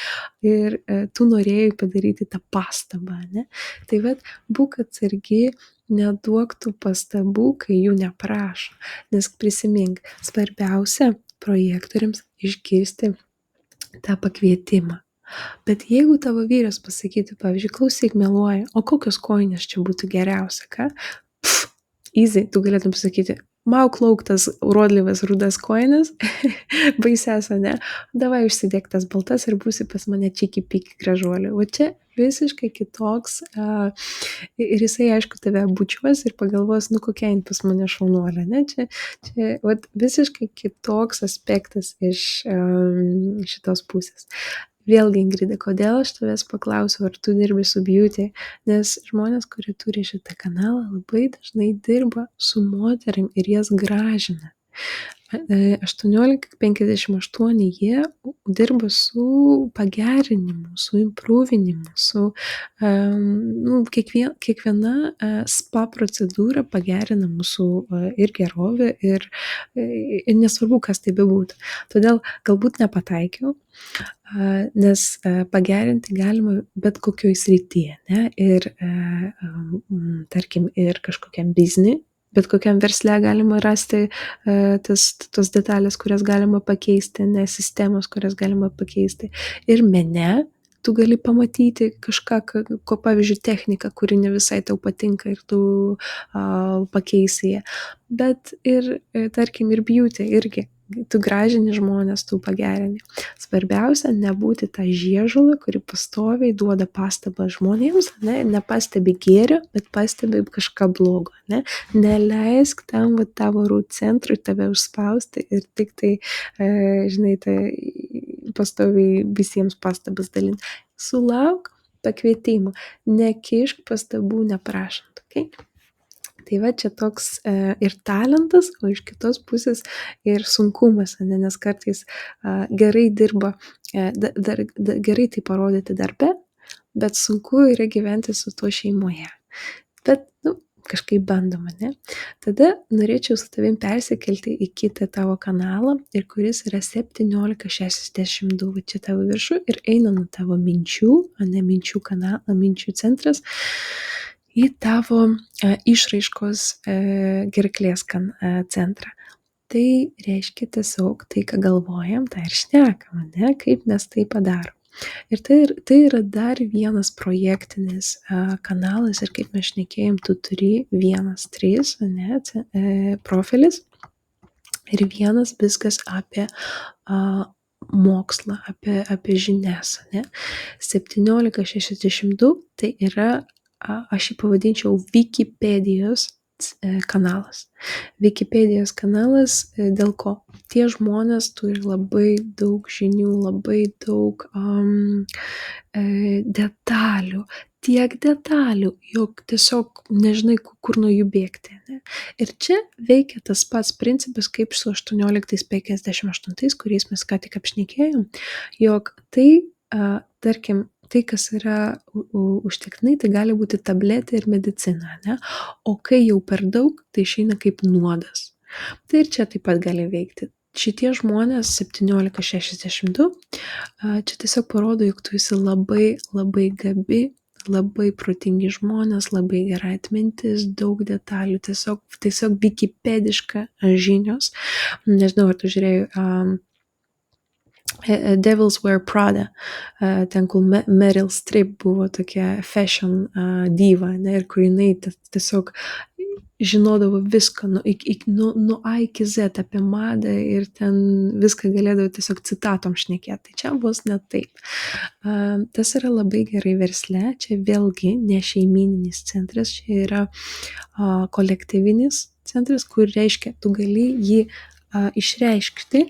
ir tu norėjai padaryti tą pastabą, ne. Tai vat, būk atsargi, neduok tų pastabų, kai jų neprašo, nes prisimink, svarbiausia projektoriams išgirsti tą pakvietimą. Bet jeigu tavo vyras pasakytų, pavyzdžiui, klausyk, meluoja, o kokios kojinės čia būtų geriausia, ką? Easy, tu galėtum pasakyti, mauk lauktas urodlyvas rudas kojines, baises, ne? Davai užsidėk tas baltas ir būsi pas mane čiki-piki gražuolį. O čia visiškai kitoks ir jisai, aišku, tave bučiuos ir pagalvos, kokia jin pas mane šaunuolė, ne? Čia visiškai kitoks aspektas iš šitos pusės. Vėlgi, Ingrida, kodėl aš tavęs paklausiau, ar tu dirbi su beauty, nes žmonės, kurie turi šitą kanalą, labai dažnai dirba su moterim ir jas gražina. 18,58 jie dirba su pagerinimu, su impruvinimu, su kiekviena spa procedūra pagerina mūsų ir gerovę, ir nesvarbu, kas tai bebūtų. Todėl galbūt nepataikiau, nes pagerinti galima bet kokioj srityje, ne? Ir tarkim, ir kažkokiam biznį, bet kokiam versle galima rasti tos detalės, kurias galima pakeisti, ne sistemos, kurias galima pakeisti. Ir mene tu gali pamatyti kažką, pavyzdžiui, techniką, kuri ne visai tau patinka ir tu pakeisi ją. Bet ir, tarkim, ir beauty irgi. Tu gražini žmonės, tu pagerini. Svarbiausia, nebūti tą žiežulą, kuri pastoviai duoda pastabą žmonėms, ne, nepastebi gėrio, bet pastebi kažką blogo, ne. Neleisk tam tavo root centrui tave užspausti ir tik tai, žinai, tai pastoviai visiems pastabas dalinti. Sulauk pakvietimų, nekišk pastabų neprašant, okay? Tai va čia toks ir talentas, o iš kitos pusės ir sunkumas, nes kartais gerai dirba, gerai tai parodyti darbe, bet sunku yra gyventi su tuo šeimoje. Bet kažkaip bandom, ane? Tada norėčiau su tavim persikelti į kitą tavo kanalą, ir kuris yra 1762, va čia tavo viršų, ir eina nuo tavo minčių, ane, minčių kanalą, minčių centras, į tavo išraiškos gerklės centrą. Tai reiškia tiesiog tai, ką galvojam, tai ir šnekam, ane, kaip mes tai padarom. Ir tai yra dar vienas projektinis kanalas, ir kaip mes šnekėjom, tu turi 1-3, ane, profilis, ir vienas viskas apie mokslą, apie žinias, ne? 1762 tai yra, aš jį pavadinčiau Wikipedijos kanalas. Wikipedijos kanalas dėl ko? Tie žmonės turi labai daug žinių, labai daug detalių, tiek detalių, jog tiesiog nežinai, kur nuo jų bėgti. Ne? Ir čia veikia tas pats principas, kaip su 1858, kuriais mes ką tik apšnekėjom, jog tai, tarkim, tai, kas yra užtektinai, tai gali būti tabletė ir medicina, ne? O kai jau per daug, tai išeina kaip nuodas. Tai ir čia taip pat gali veikti. Šitie žmonės 1762, čia tiesiog parodo, jog tu esi labai, labai gabi, labai protingi žmonės, labai gera atmintis, daug detalių, tiesiog wikipediška žinios. Nežinau, ar tu žiūrėjai Devils Wear Prada, ten, kur Meryl Streep buvo tokia fashion diva, ne, ir kur jinai tiesiog žinodavo viską nuo A iki Z apie madą, ir ten viską galėdavo tiesiog citatom šnekėti. Tai čia bus ne taip. Tas yra labai gerai versle, čia vėlgi ne šeimininis centras, čia yra kolektyvinis centras, kur reiškia, tu gali jį išreiškti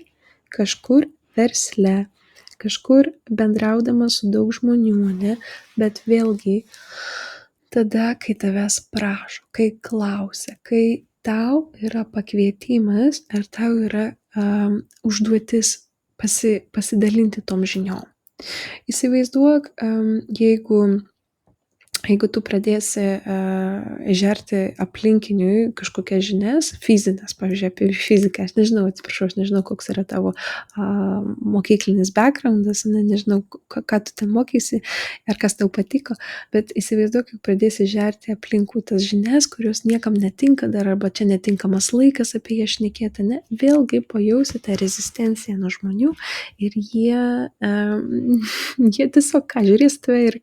kažkur versle, kažkur bendraudama su daug žmonių, ne? Bet vėlgi tada, kai tavęs prašo, kai klausia, kai tau yra pakvietimas, ar tau yra užduotis pasidalinti tom žiniom. Įsivaizduok, jeigu tu pradėsi žerti aplinkiniui kažkokias žinias, fizinės, pavyzdžiui, apie fiziką, aš nežinau, koks yra tavo mokyklinis backgroundas, nežinau, ką tu ten mokysi, ar kas tau patiko, bet įsivaizduok, jeigu pradėsi žerti aplinkų tas žinias, kurios niekam netinka dar, arba čia netinkamas laikas apie ją šnekėti, ne, vėlgi pajausi tą rezistenciją nuo žmonių, ir jie tiesiog žiūrės tave ir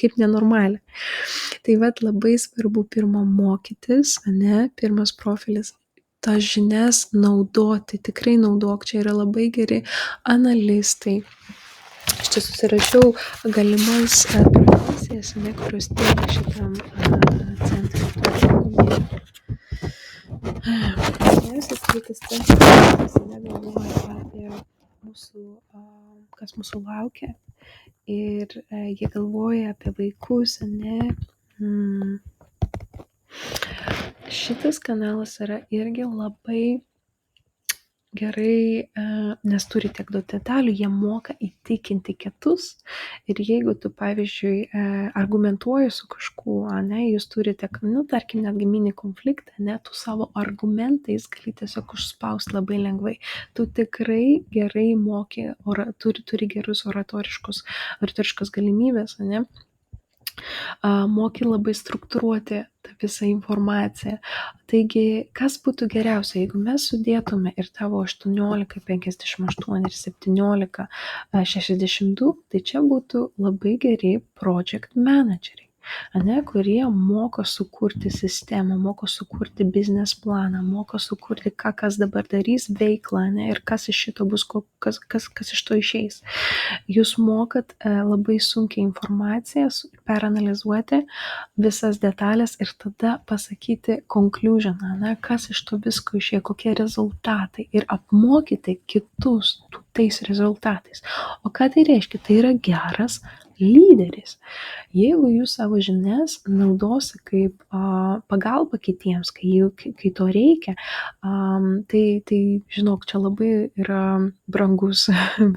kaip nenormalią. Tai vat labai svarbu pirma mokytis, ane, pirmas profilis, tas žinias naudoti, tikrai naudok, čia yra labai geri analistai. Aš čia susirašiau galimas profesijas, ane, kurios teikia šitam centrui. Naujasis kitas centras galvoja apie mūsų, kas mūsų laukia. Ir jie galvoja apie vaikus, ane. Šitas kanalas yra irgi labai gerai, nes turi tiek daug detalių, jie moka įtikinti kitus. Ir jeigu tu, pavyzdžiui, argumentuoji su kažkuo, ne, jūs turite, tarkim, netgi mini konfliktą, ne, tu savo argumentais gali tiesiog užspausti labai lengvai. Tu tikrai gerai moki, turi gerus oratoriškos galimybės, ne. Moki labai struktūruoti tą visą informaciją. Taigi, kas būtų geriausia, jeigu mes sudėtume ir tavo 1858 ir 1762, tai čia būtų labai geri project manageriai, ane, kurie moka sukurti sistemą, moka sukurti business planą, moka sukurti, kas dabar darys veiklą, ane, ir kas iš šito bus, kas iš to išeis. Jūs mokat labai sunkiai informaciją peranalizuoti visas detalės ir tada pasakyti conclusion, ane, kas iš to visko išėjo, kokie rezultatai, ir apmokyti kitus tais rezultatais. O ką tai reiškia? Tai yra geras lyderis. Jeigu jūs savo žinias naudosi kaip pagalba kitiems, kai to reikia, tai žinok, čia labai yra brangus,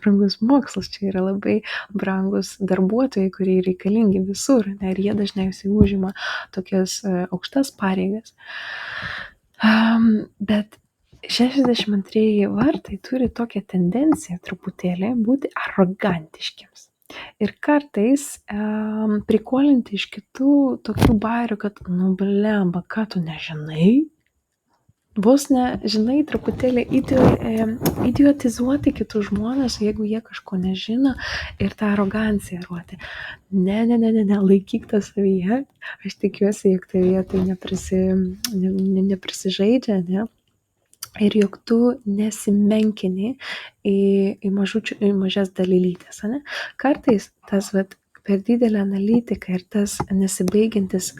brangus mokslas, čia yra labai brangus darbuotojai, kurie reikalingi visur, ne, ir jie dažniausiai užima tokias aukštas pareigas. Bet 62 vartai turi tokią tendenciją truputėlį būti arogantiškiams. Ir kartais prikolinti iš kitų tokių bairių, kad, nu blemba, ką tu nežinai? Vos ne, žinai, truputėlį idiotizuoti kitus žmonės, jeigu jie kažko nežino, ir tą aroganciją ruoti. Ne, laikyk tą savyje. Aš tikiuosi, jog tavyje tai neprisižaidžia, ne? Ir jog tu nesimenkini į mažas dalelytės, ne? Kartais tas per didelė analitika ir tas nesibaigiantis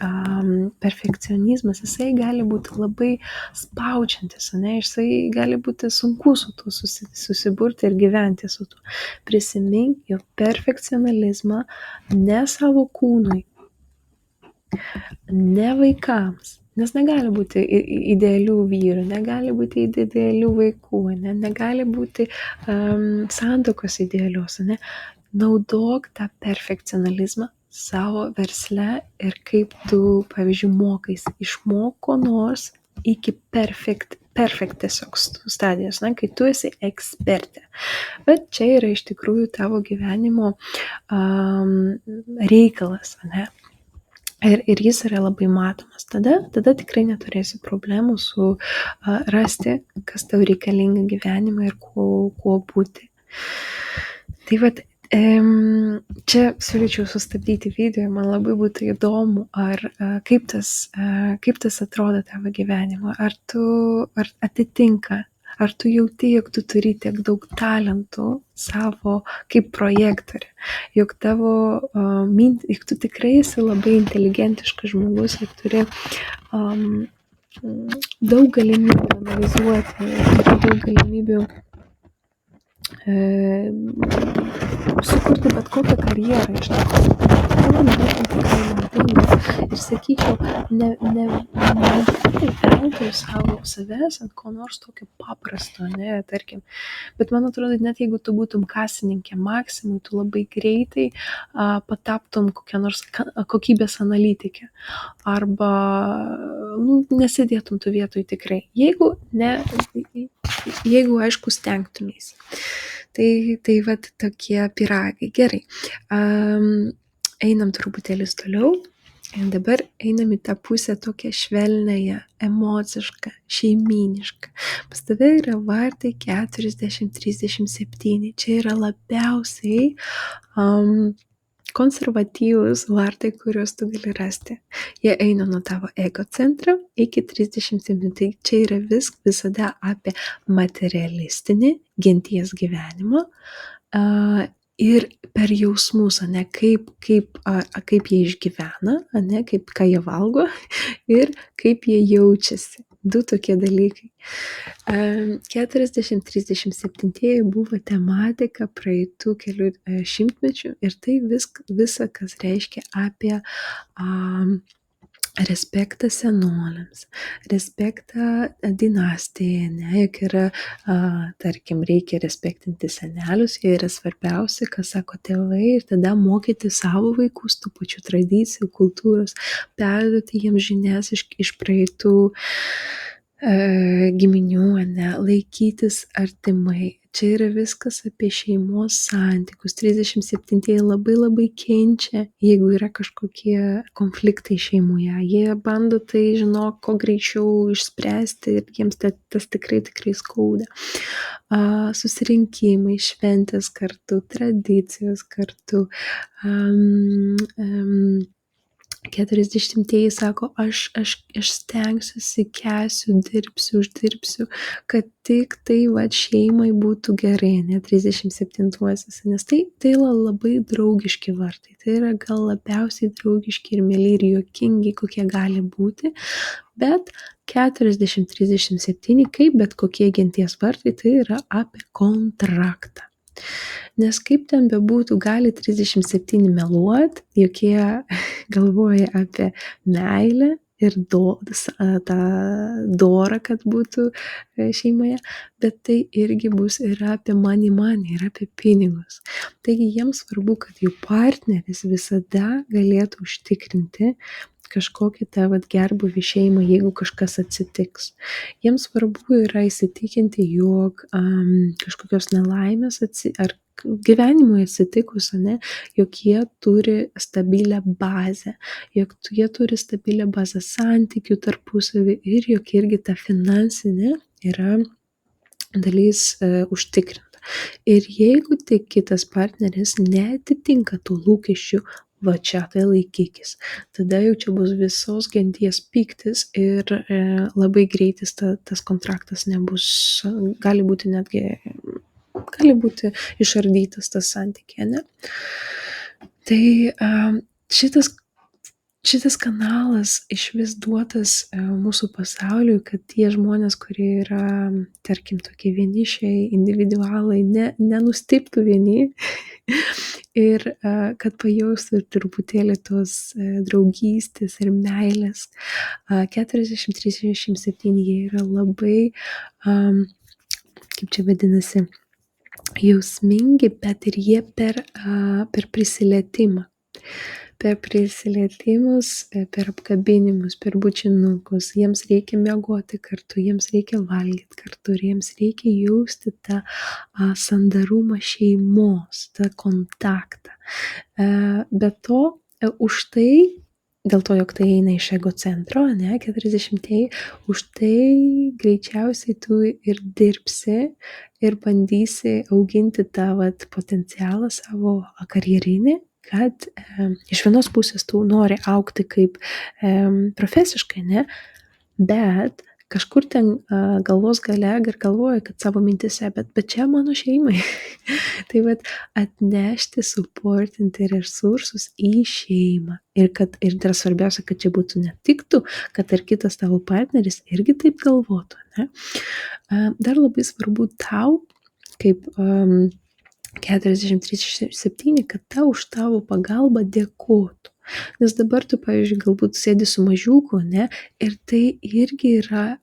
perfekcionizmas, jisai gali būti labai spaudžiantis, ne? Jisai gali būti sunku su tuo susiburti ir gyventi su tuo. Prisimink, jog perfekcionalizmą ne savo kūnui, ne vaikams, nes negali būti idealių vyrų, negali būti idealių vaikų, negali būti santuokos idealios, ne? Naudok tą perfekcionalizmą savo versle ir kaip tu, pavyzdžiui, mokais, išmok ko nors iki perfekt tiesiog stadijos, ne? Kai tu esi ekspertė. Bet čia yra iš tikrųjų tavo gyvenimo reikalas, ne? Ir jis yra labai matomas. Tada tikrai neturėsi problemų su rasti, kas tau reikalinga gyvenime ir kuo būti. Tai vat, čia siūlyčiau sustabdyti video, man labai būtų įdomu, kaip tas atrodo tavo gyvenimo, ar atitinka, ar tu jauti, jog tu turi tiek daug talentų savo kaip projektorė, jog jog tu tikrai esi labai inteligentiškas žmogus ir turi daug galimybių analizuoti, daug galimybių sukurti bet kokią karjerą iš tikrųjų. Tikrai naudinga. Ir sakyčiau, neduoti veltui savęs ant ko nors tokio paprasto, ne, tarkim. Bet man atrodo, net jeigu tu būtum kasininkė Maksimui, tu labai greitai pataptum kokią nors kokybės analitikė. Arba nesėdėtum tu vietoj tikrai. Jeigu aišku stengtumės. Tai vat tokie pyragai. Gerai. Einam truputėlis toliau. Ir dabar einam į tą pusę tokią švelnąją, emocišką, šeimynišką. Pas tave yra vartai 40-37. Čia yra labiausiai konservatyvūs vartai, kuriuos tu gali rasti. Jie eina nuo tavo ego centro iki 37. Tai čia yra visada apie materialistinį genties gyvenimą ir per jausmus, ane, kaip jie išgyvena, ane, ką jie valgo ir kaip jie jaučiasi. Du tokie dalykai. 40-37 buvo tematika praeitų kelių šimtmečių ir tai visa, kas reiškia apie respektą senoliams, respektą dinastijai, ne, juk yra, tarkim, reikia respektinti senelius, jie yra svarbiausi, ką sako tėvai, ir tada mokyti savo vaikus tų pačių tradicijų, kultūros, perduoti jiems žinias iš praeitų giminių, ne, laikytis artimai. Čia yra viskas apie šeimos santykius. 37 labai kenčia, jeigu yra kažkokie konfliktai šeimoje. Jie bando tai, žinok, kuo greičiau išspręsti ir jiems tas tikrai skauda. Susirinkimai, šventės kartu, tradicijos kartu. 40 sako, aš stengsiuosi, kęsiu, dirbsiu, uždirbsiu, kad tik tai šeimai būtų gerai, ne 37-uosiuose, nes tai yra labai draugiški vartai, tai yra gal labiausiai draugiški ir mieli ir juokingi, kokie gali būti, bet 40-37, kaip bet kokie genties vartai, tai yra apie kontraktą. Nes kaip ten bebūtų, gali 37 meluot, juk jie galvoja apie meilę ir tą dorą, kad būtų šeimoje, bet tai irgi bus ir apie money, ir apie pinigus. Taigi jiems svarbu, kad jų partneris visada galėtų užtikrinti kažkokį tą gerbuvį šeimą, jeigu kažkas atsitiks. Jiems svarbu yra įsitikinti, jog kažkokios nelaimės ar gyvenimui atsitikus, jog jie turi stabilią bazę, jog jie turi stabilią bazę santykių tarpusavį ir jog irgi ta finansinė yra dalis užtikrinta. Ir jeigu tik kitas partneris neatitinka tų lūkesčių, va čia tai laikykis. Tada jau čia bus visos genties pyktis ir labai greitis tas kontraktas nebus, gali būti išardytas tas santykiai, ne? Tai šitas kanalas išvis duotas mūsų pasauliui, kad tie žmonės, kurie yra, tarkim, tokie vienišiai, individualai, nenustiptų vieni ir kad pajaustų ir truputėlį tos draugystės ir meilės. 40-37 jie yra labai, kaip čia vadinasi, jausmingi, bet ir jie per prisilietimą. Per prisilietimus, per apkabinimus, per bučinukus, jiems reikia miegoti kartu, jiems reikia valgyti kartu ir jiems reikia jausti tą sandarumą šeimos, tą kontaktą. Be to, už tai, dėl to, jog tai eina iš egocentro, 40-ieji, už tai greičiausiai tu ir dirbsi ir bandysi auginti tą potencialą savo karjerinį, kad iš vienos pusės tu nori augti kaip profesiškai, bet kažkur ten galvos gale ir galvoja, kad savo mintise, bet čia mano šeimai. Tai atnešti, suportinti resursus į šeimą. Ir dar svarbiausia, kad čia būtų ne tik tu, kad ir kitas tavo partneris irgi taip galvotų, ne? Dar labai svarbu tau, kaip 40-37, kad tau už tavo pagalbą dėkotų. Nes dabar tu, pavyzdžiui, galbūt sėdi su mažiuku, ir tai irgi yra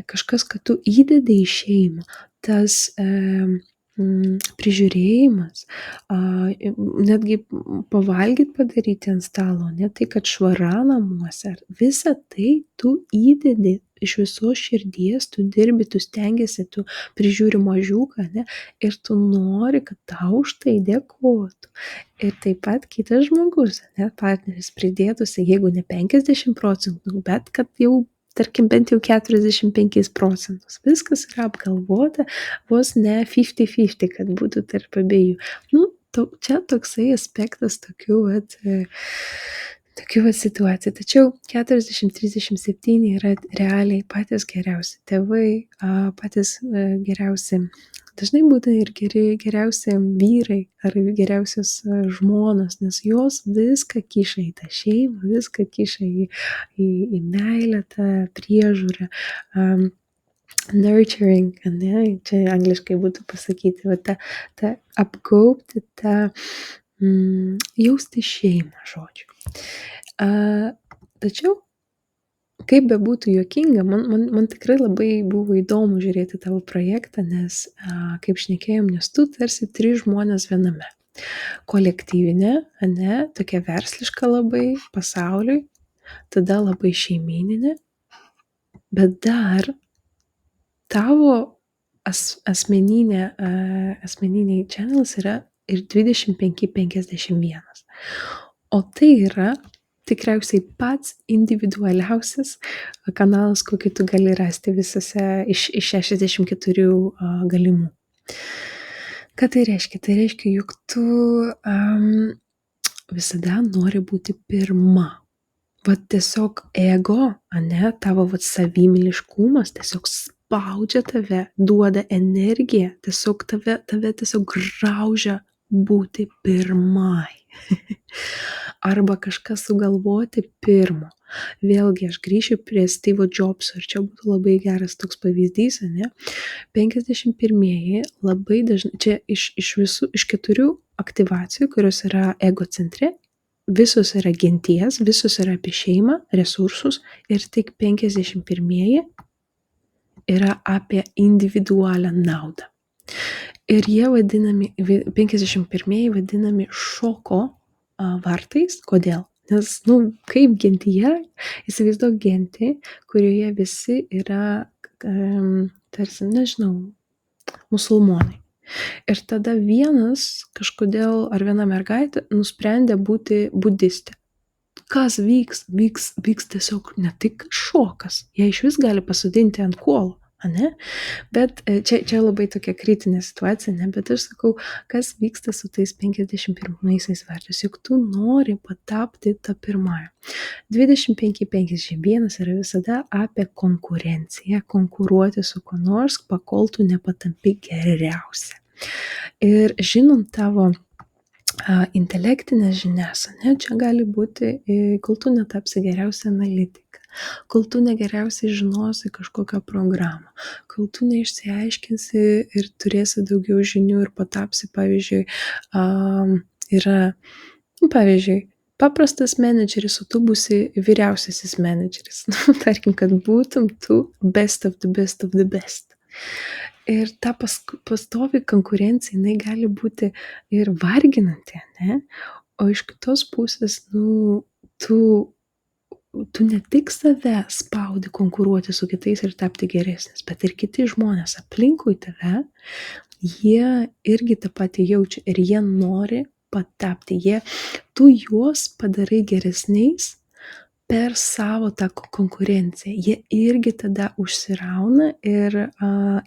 kažkas, kad tu įdedi į šeimą. Tas prižiūrėjimas, netgi pavalgyti padaryti ant stalo, tai kad švara namuose, visą tai tu įdedi iš visos širdies, tu dirbi, tu stengiasi, tu prižiūri mažiuką, ir tu nori, kad tau už tai dėkotų. Ir taip pat kitas žmogus, partneris pridėtųsi, jeigu ne 50%, bet kad jau, tarkim, bent jau 45%. Viskas yra apgalvota, vos ne 50-50, kad būtų tarp abiejų. Čia toksai aspektas tokių situacijų. Tačiau 40-37 yra realiai patys geriausi tėvai, patys geriausi, dažnai būna ir geriausi vyrai ar geriausios žmonos, nes jos viską kiša į tą šeimą, viską kiša į meilę, tą priežiūrą, nurturing, čia angliškai būtų pasakyti, tą apgaubti, tą jausti šeimą, žodžiu. Tačiau, kaip bebūtų juokinga, man tikrai labai buvo įdomu žiūrėti tavo projektą, nes, kaip šnekėjom, nes tu tarsi 3 žmonės viename. Kolektyvinė, tokia versliška labai pasauliui, tada labai šeimyninė, bet dar tavo asmeniniai channels yra ir 25-51. O tai yra tikriausiai pats individualiausias kanalas, kokį tu gali rasti visose iš 64 galimų. Ką tai reiškia? Tai reiškia, jog tu visada nori būti pirma. Tiesiog ego, tavo savimyliškumas tiesiog spaudžia tave, duoda energiją, tiesiog tave tiesiog graužia būti pirmai. Arba kažką sugalvoti pirmo. Vėlgi aš grįšiu prie Steve'o Jobso ir čia būtų labai geras toks pavyzdys, ane. 51 labai dažnai, čia iš 4 aktyvacijų, kurios yra ego centre, visos yra genties, visos yra apie šeimą, resursus ir tik 51 yra apie individualią naudą. Ir jie vadinami, 51 vadinami šoko vartais. Kodėl? Nes, kaip gentyje, įsivaizduok gentį, kurioje visi yra, tarsi, nežinau, musulmonai. Ir tada vienas kažkodėl, ar viena mergaitė, nusprendė būti budistė. Kas vyks tiesiog ne tik šokas, jie išvis gali pasodinti ant kuolo, ane? Bet čia labai tokia kritinė situacija, ne? Bet aš sakau, kas vyksta su tais 51 vartais, juk tu nori patapti tą pirmąją. 25-51 yra visada apie konkurenciją, konkuruoti su kuo nors, pakol tu nepatampi geriausia. Ir žinant tavo intelektinės žinias, ne, čia gali būti, kol tu netapsi geriausia analitika, kol tu negeriausiai žinosi kažkokią programą, kol tu neišsiaiškinsi ir turėsi daugiau žinių ir patapsi, pavyzdžiui, pavyzdžiui, paprastas menedžeris, o tu būsi vyriausiasis menedžeris. Tarkim, kad būtum tu best of the best of the best. Ir ta pastovi konkurencija, jinai gali būti ir varginanti, ne? O iš kitos pusės, tu ne tik save spaudi konkuruoti su kitais ir tapti geresnis, bet ir kiti žmonės aplinkui tave, jie irgi tą patį jaučia ir jie nori patapti. Tu juos padarai geresniais per savo tą konkurenciją. Jie irgi tada užsirauna ir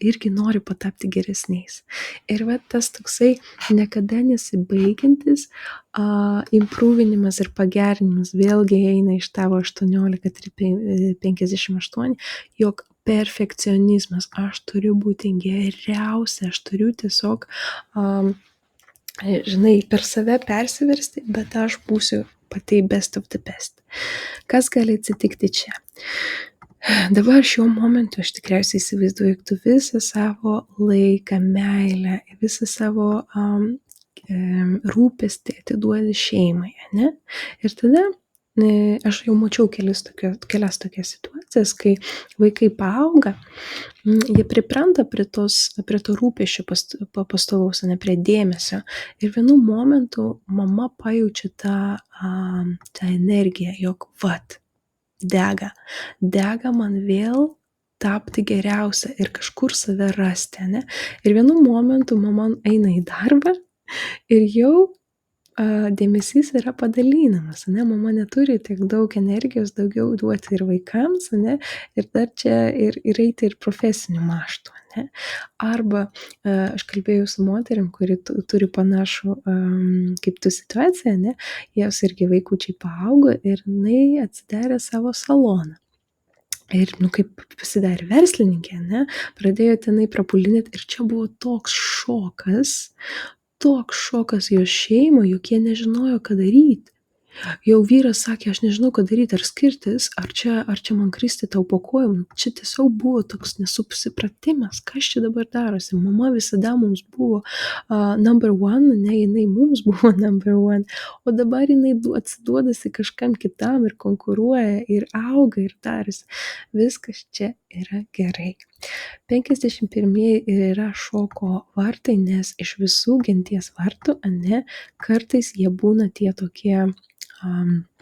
irgi nori patapti geresniais. Ir tas toksai niekada nesibaigiantis impruvinimas ir pagerinimas vėlgi eina iš tavo 18-58, jog perfekcionizmas, aš turiu būti geriausia, aš turiu tiesiog, per save persiversti, bet aš būsiu pati best of the best. Kas gali atsitikti čia? Dabar šiuo momentu aš tikriausiai įsivaizduoju, jog tu visą savo laiką, meilę, visą savo rūpestį atiduodi šeimai, ne? Ir tada aš jau mačiau kelias tokias situacijas, kai vaikai paauga, jie pripranta prie to rūpesčio pastovaus, ne, prie dėmesio. Ir vienu momentu mama pajaučia tą energiją, jog dega man vėl tapti geriausia ir kažkur save rasti, ne? Ir vienu momentu mama eina į darbą ir jau dėmesys yra padalinamas, ne? Mama neturi tiek daug energijos daugiau duoti ir vaikams, ne? Ir dar čia ir eiti ir profesiniu maštu, ne? Arba aš kalbėjau su moterim, kuri turi panašų kaip tu situaciją, ne? Jos irgi vaikučiai paaugo ir jinai atsidarė savo saloną. Ir, kaip pasidarė verslininkė, ne? Pradėjo tenai prapulinėti ir čia buvo toks šokas jos šeimai, juk jie nežinojo, ką daryti. Jau vyras sakė, aš nežinau, ką daryti, ar skirtis, ar čia man kristi tau po kojom. Čia tiesiog buvo toks nesusipratimas, kas čia dabar darosi. Mama visada mums buvo number one, ne, jinai mums buvo number one, o dabar jinai atsiduodasi kažkam kitam ir konkuruoja ir auga ir darosi. Viskas čia yra gerai. 51 ir yra šoko vartai, nes iš visų genties vartų, ne, kartais jie būna tie tokie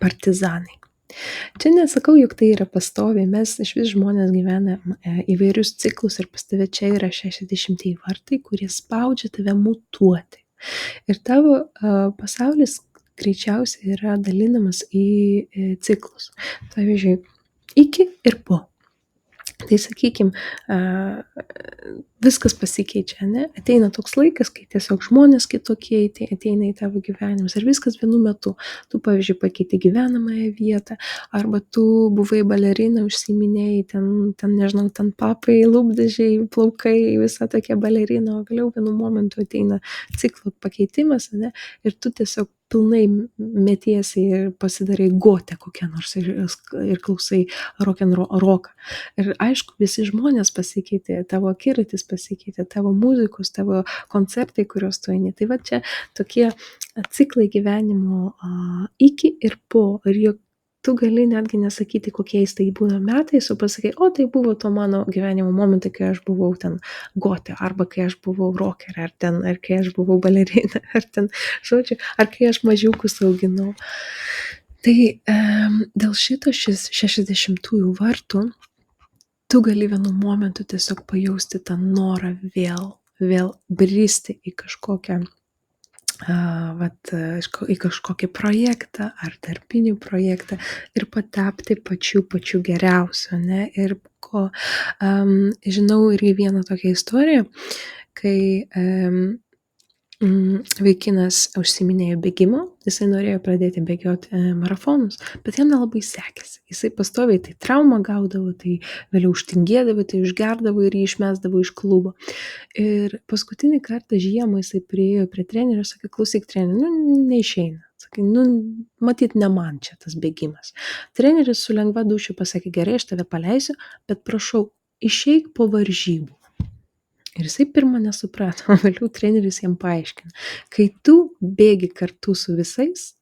partizanai. Čia nesakau, jog tai yra pastoviai, mes iš vis žmonės gyvena įvairius ciklus ir pas tave čia yra 60 vartai, kurie spaudžia tave mutuoti. Ir tavo pasaulis greičiausiai yra dalinamas į ciklus. Pavyzdžiui, iki ir po. Tai sakykime, viskas pasikeičia, ne? Ateina toks laikas, kai tiesiog žmonės kitokie ateina į tavo gyvenimus ir viskas vienu metu. Tu, pavyzdžiui, pakeiti gyvenamąją vietą, arba tu buvai balerina, užsiiminėjai ten nežinau, ten papai, lūpdažiai, plaukai, visa tokia balerina, o vėliau vienu momentu ateina ciklo pakeitimas, ne? Ir tu tiesiog pilnai metiesi ir pasidarai gotę kokią nors ir klausai roką. Ir aišku, visi žmonės pasikeitė, tavo akiratis pasikeitė, tavo muzikos, tavo koncertai, kuriuos tu eini. Tai va čia tokie ciklai gyvenimo iki ir po. Ir tu gali netgi nesakyti, kokiais tai būna metais, o pasakai, o tai buvo to mano gyvenimo momentai, kai aš buvau ten gotė, arba kai aš buvau rokerė, ar kai aš buvau balerina, ar ten, žodžiu, ar kai aš mažiukus auginau. Tai dėl šito šis 60-ųjų vartų tu gali vienu momentu tiesiog pajausti tą norą vėl bristi į kažkokią į kažkokį projektą ar darbinį projektą ir patapti pačiu geriausiu, ne? Ir žinau irgi vieną tokią istoriją, kai vaikinas užsiiminėjo bėgimo, jisai norėjo pradėti bėgioti marafonus, bet jam nelabai sekėsi. Jisai pastoviai tai traumą gaudavo, tai vėliau užtingėdavo, tai užgerdavo ir jį išmesdavo iš klubo. Ir paskutinį kartą žiemą jisai priėjo prie trenerio ir sakė, klausyk treneri, neišeina. Sakai, matyt, ne man čia tas bėgimas. Treneris su lengva dūšia pasakė, gerai, aš tave paleisiu, bet prašau, išeik po varžybų. Ir jisai pirmą nesuprato, o vėliau treneris jam paaiškina. Kai tu bėgi kartu su visais,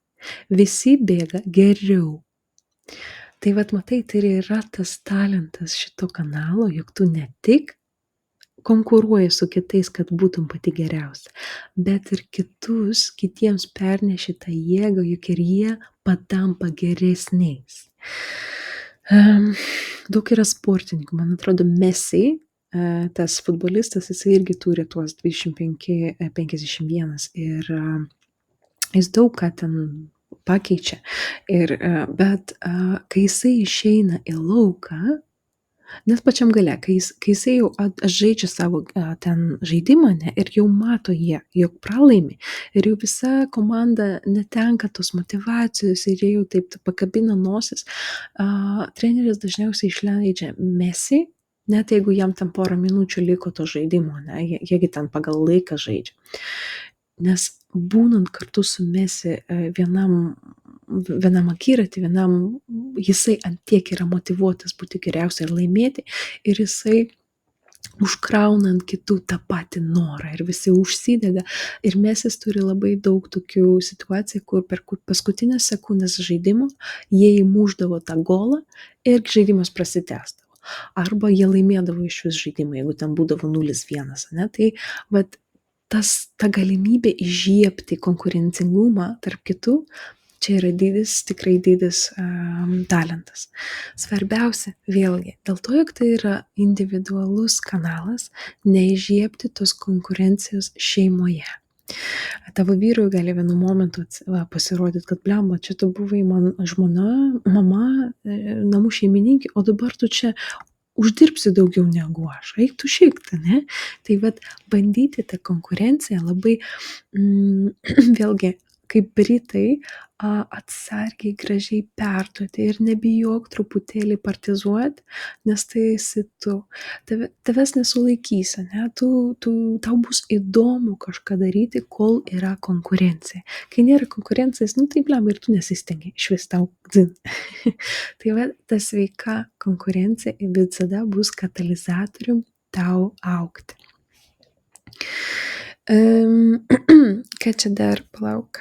visi bėga geriau. Tai vat matai, tai yra tas talentas šito kanalo, jog tu ne tik konkuruoji su kitais, kad būtum pati geriausia, bet ir kitiems perneši tą jėgą, juk ir jie patampa geresniais. Daug yra sportininkų, man atrodo, Messi, tas futbolistas, jisai irgi turi tuos 25-51 ir jis daug ką ten pakeičia. Bet kai jisai išeina į lauką, net pačiam gale, kai jisai jau žaidžia savo ten žaidimą, ne, ir jau mato jie, jog pralaimi, ir jau visa komanda netenka tos motyvacijos ir jie jau taip pakabina nosis, treneris dažniausiai išleidžia Messi, net jeigu jam ten porą minučių liko to žaidimo, ne, jiegi ten pagal laiką žaidžia. Nes būnant kartu su Messi vienam akiratį, jisai ant tiek yra motyvuotas būti geriausia ir laimėti, ir jisai užkrauna ant kitų tą patį norą ir visi užsidega. Ir Mesis turi labai daug tokių situacijų, kur per paskutinės sekundės žaidimo jie įmušdavo tą golą ir žaidimas prasitęsdavo. Arba jie laimėdavo iš vis žaidimą, jeigu ten būdavo 0-1, ne? Tai vat, ta galimybė įžiebti konkurencingumą tarp kitų, čia yra tikrai didis talentas. Svarbiausia, vėlgi, dėl to, jog tai yra individualus kanalas, neįžiebti tos konkurencijos šeimoje. Tavo vyrui gali vienu momentu pasirodyti, kad blemba, čia tu buvai man žmona, mama, namų šeimininkė, o dabar tu čia uždirbsi daugiau negu aš, eik tu šiktą, ne? Tai vat bandyti tą konkurenciją labai, vėlgi, kaip Britai, atsargiai, gražiai perduoti ir nebijok truputėlį partizuoti, nes tai esi tu. Tavęs nesulaikysi, ne? Tau bus įdomu kažką daryti, kol yra konkurencija. Kai nėra konkurencijos, tai blemba ir tu nesistengi, išvis tau dzin. Tai va, ta sveika konkurencija visada bus katalizatorium tau augti. Ką čia dar palauk?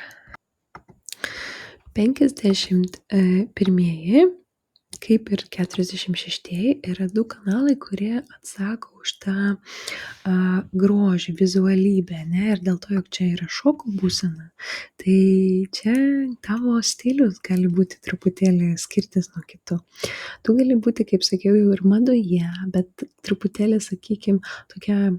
51-ieji, kaip ir 46-ieji, yra du kanalai, kurie atsako už tą grožį, vizualybę, ne? Ir dėl to, jog čia yra šoko būsena, tai čia tavo stilius gali būti truputėlį skirtis nuo kitų. Tu gali būti, kaip sakiau, jau ir madoje, bet truputėlį, sakykim, tokia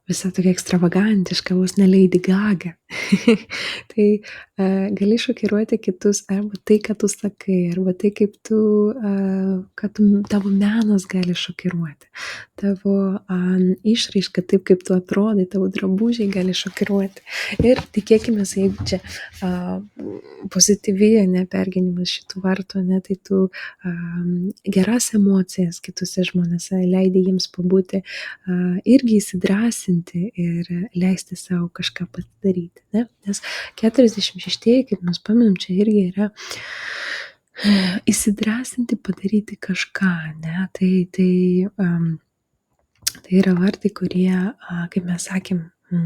visa tokia ekstravagantiška, vos ne Lady Gaga. Tai gali šokiruoti kitus arba tai, ką tu sakai, arba tai, kaip tu, tavo menas gali šokiruoti, tavo išraiška, taip kaip tu atrodai, tavo drabužiai gali šokiruoti. Ir tikėkime, jeigu čia pozityviai nepergyvenimas šitų vartų, ne, tai tu geras emocijas kitose žmonėse leidai jiems pabūti, irgi įsidrąsinti ir leisti savo kažką pasidaryti, ne? Nes 46, kaip mes paminam, čia irgi yra įsidrąsinti padaryti kažką, ne? Tai yra vartai, kurie, kaip mes sakėm,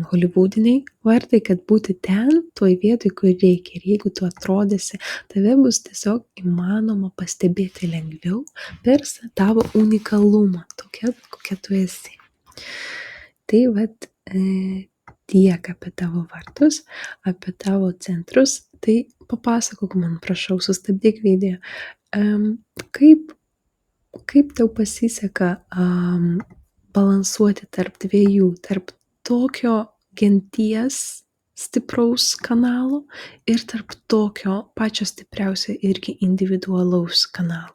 holivudiniai vartai, kad būti ten, toj vietoj, kur reikia. Ir jeigu tu atrodysi, tave bus tiesiog įmanoma pastebėti lengviau per tavo unikalumą, tokia, kokia tu esi. Tai vat tiek apie tavo vartus, apie tavo centrus. Tai papasakok man, prašau, sustabdyk video. Kaip tau pasiseka balansuoti tarp dviejų, tarp tokio genties stipraus kanalo ir tarp tokio pačio stipriausio irgi individualaus kanalo.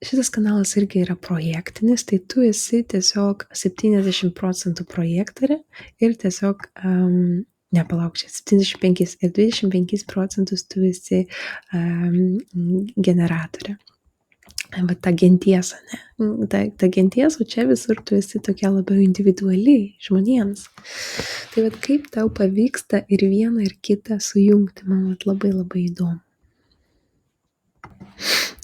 Šitas kanalas irgi yra projektinis, tai tu esi tiesiog 70% projektorė ir tiesiog, nepalauk, čia 75 ir 25% tu esi generatorė. Va ta genties, ne? Ta genties, o čia visur tu esi tokia labiau individuali žmonėms. Tai vat kaip tau pavyksta ir vieną ir kitą sujungti, man vat labai labai įdomu.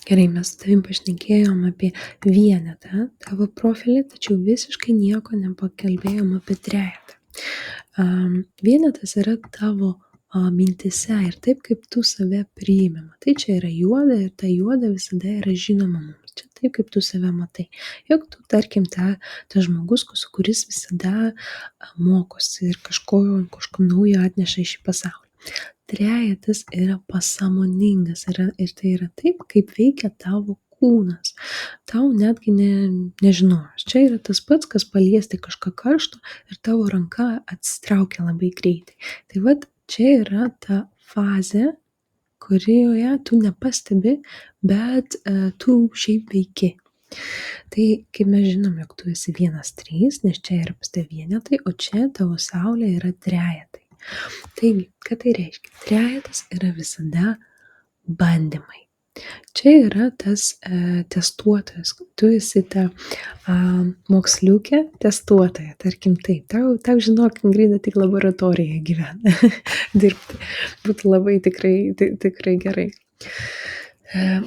Gerai, mes su tavim pašnekėjom apie vienetą tavo profilį, tačiau visiškai nieko nepakalbėjom apie trejetą. Vienetas yra tavo mintise ir taip, kaip tu save priimi. Tai čia yra juoda ir ta juoda visada yra žinoma mums. Čia taip, kaip tu save matai. Jog tu, tarkim, tas žmogus, kuris visada mokosi ir kažko naujo atneša į šį pasaulį. Trejetas yra pasąmoningas ir tai yra taip, kaip veikia tavo kūnas. Tau netgi nežinojus. Čia yra tas pats, kas paliesti kažką karšto ir tavo ranka atsitraukia labai greitai. Tai vat, čia yra ta fazė, kurioje tu nepastebi, bet tu šiaip veiki. Tai kaip mes žinom, jog tu esi 1-3, nes čia yra pas tave vienetai, o čia tavo saulė yra trejetai. Taigi, ką tai reiškia? Trejetas yra visada bandymai. Čia yra tas testuotojas, tu esi ta moksliukė testuotoja, tarkim taip, tau žinok, Ingrida, tik laboratorijoje gyvena dirbti, būtų labai tikrai gerai.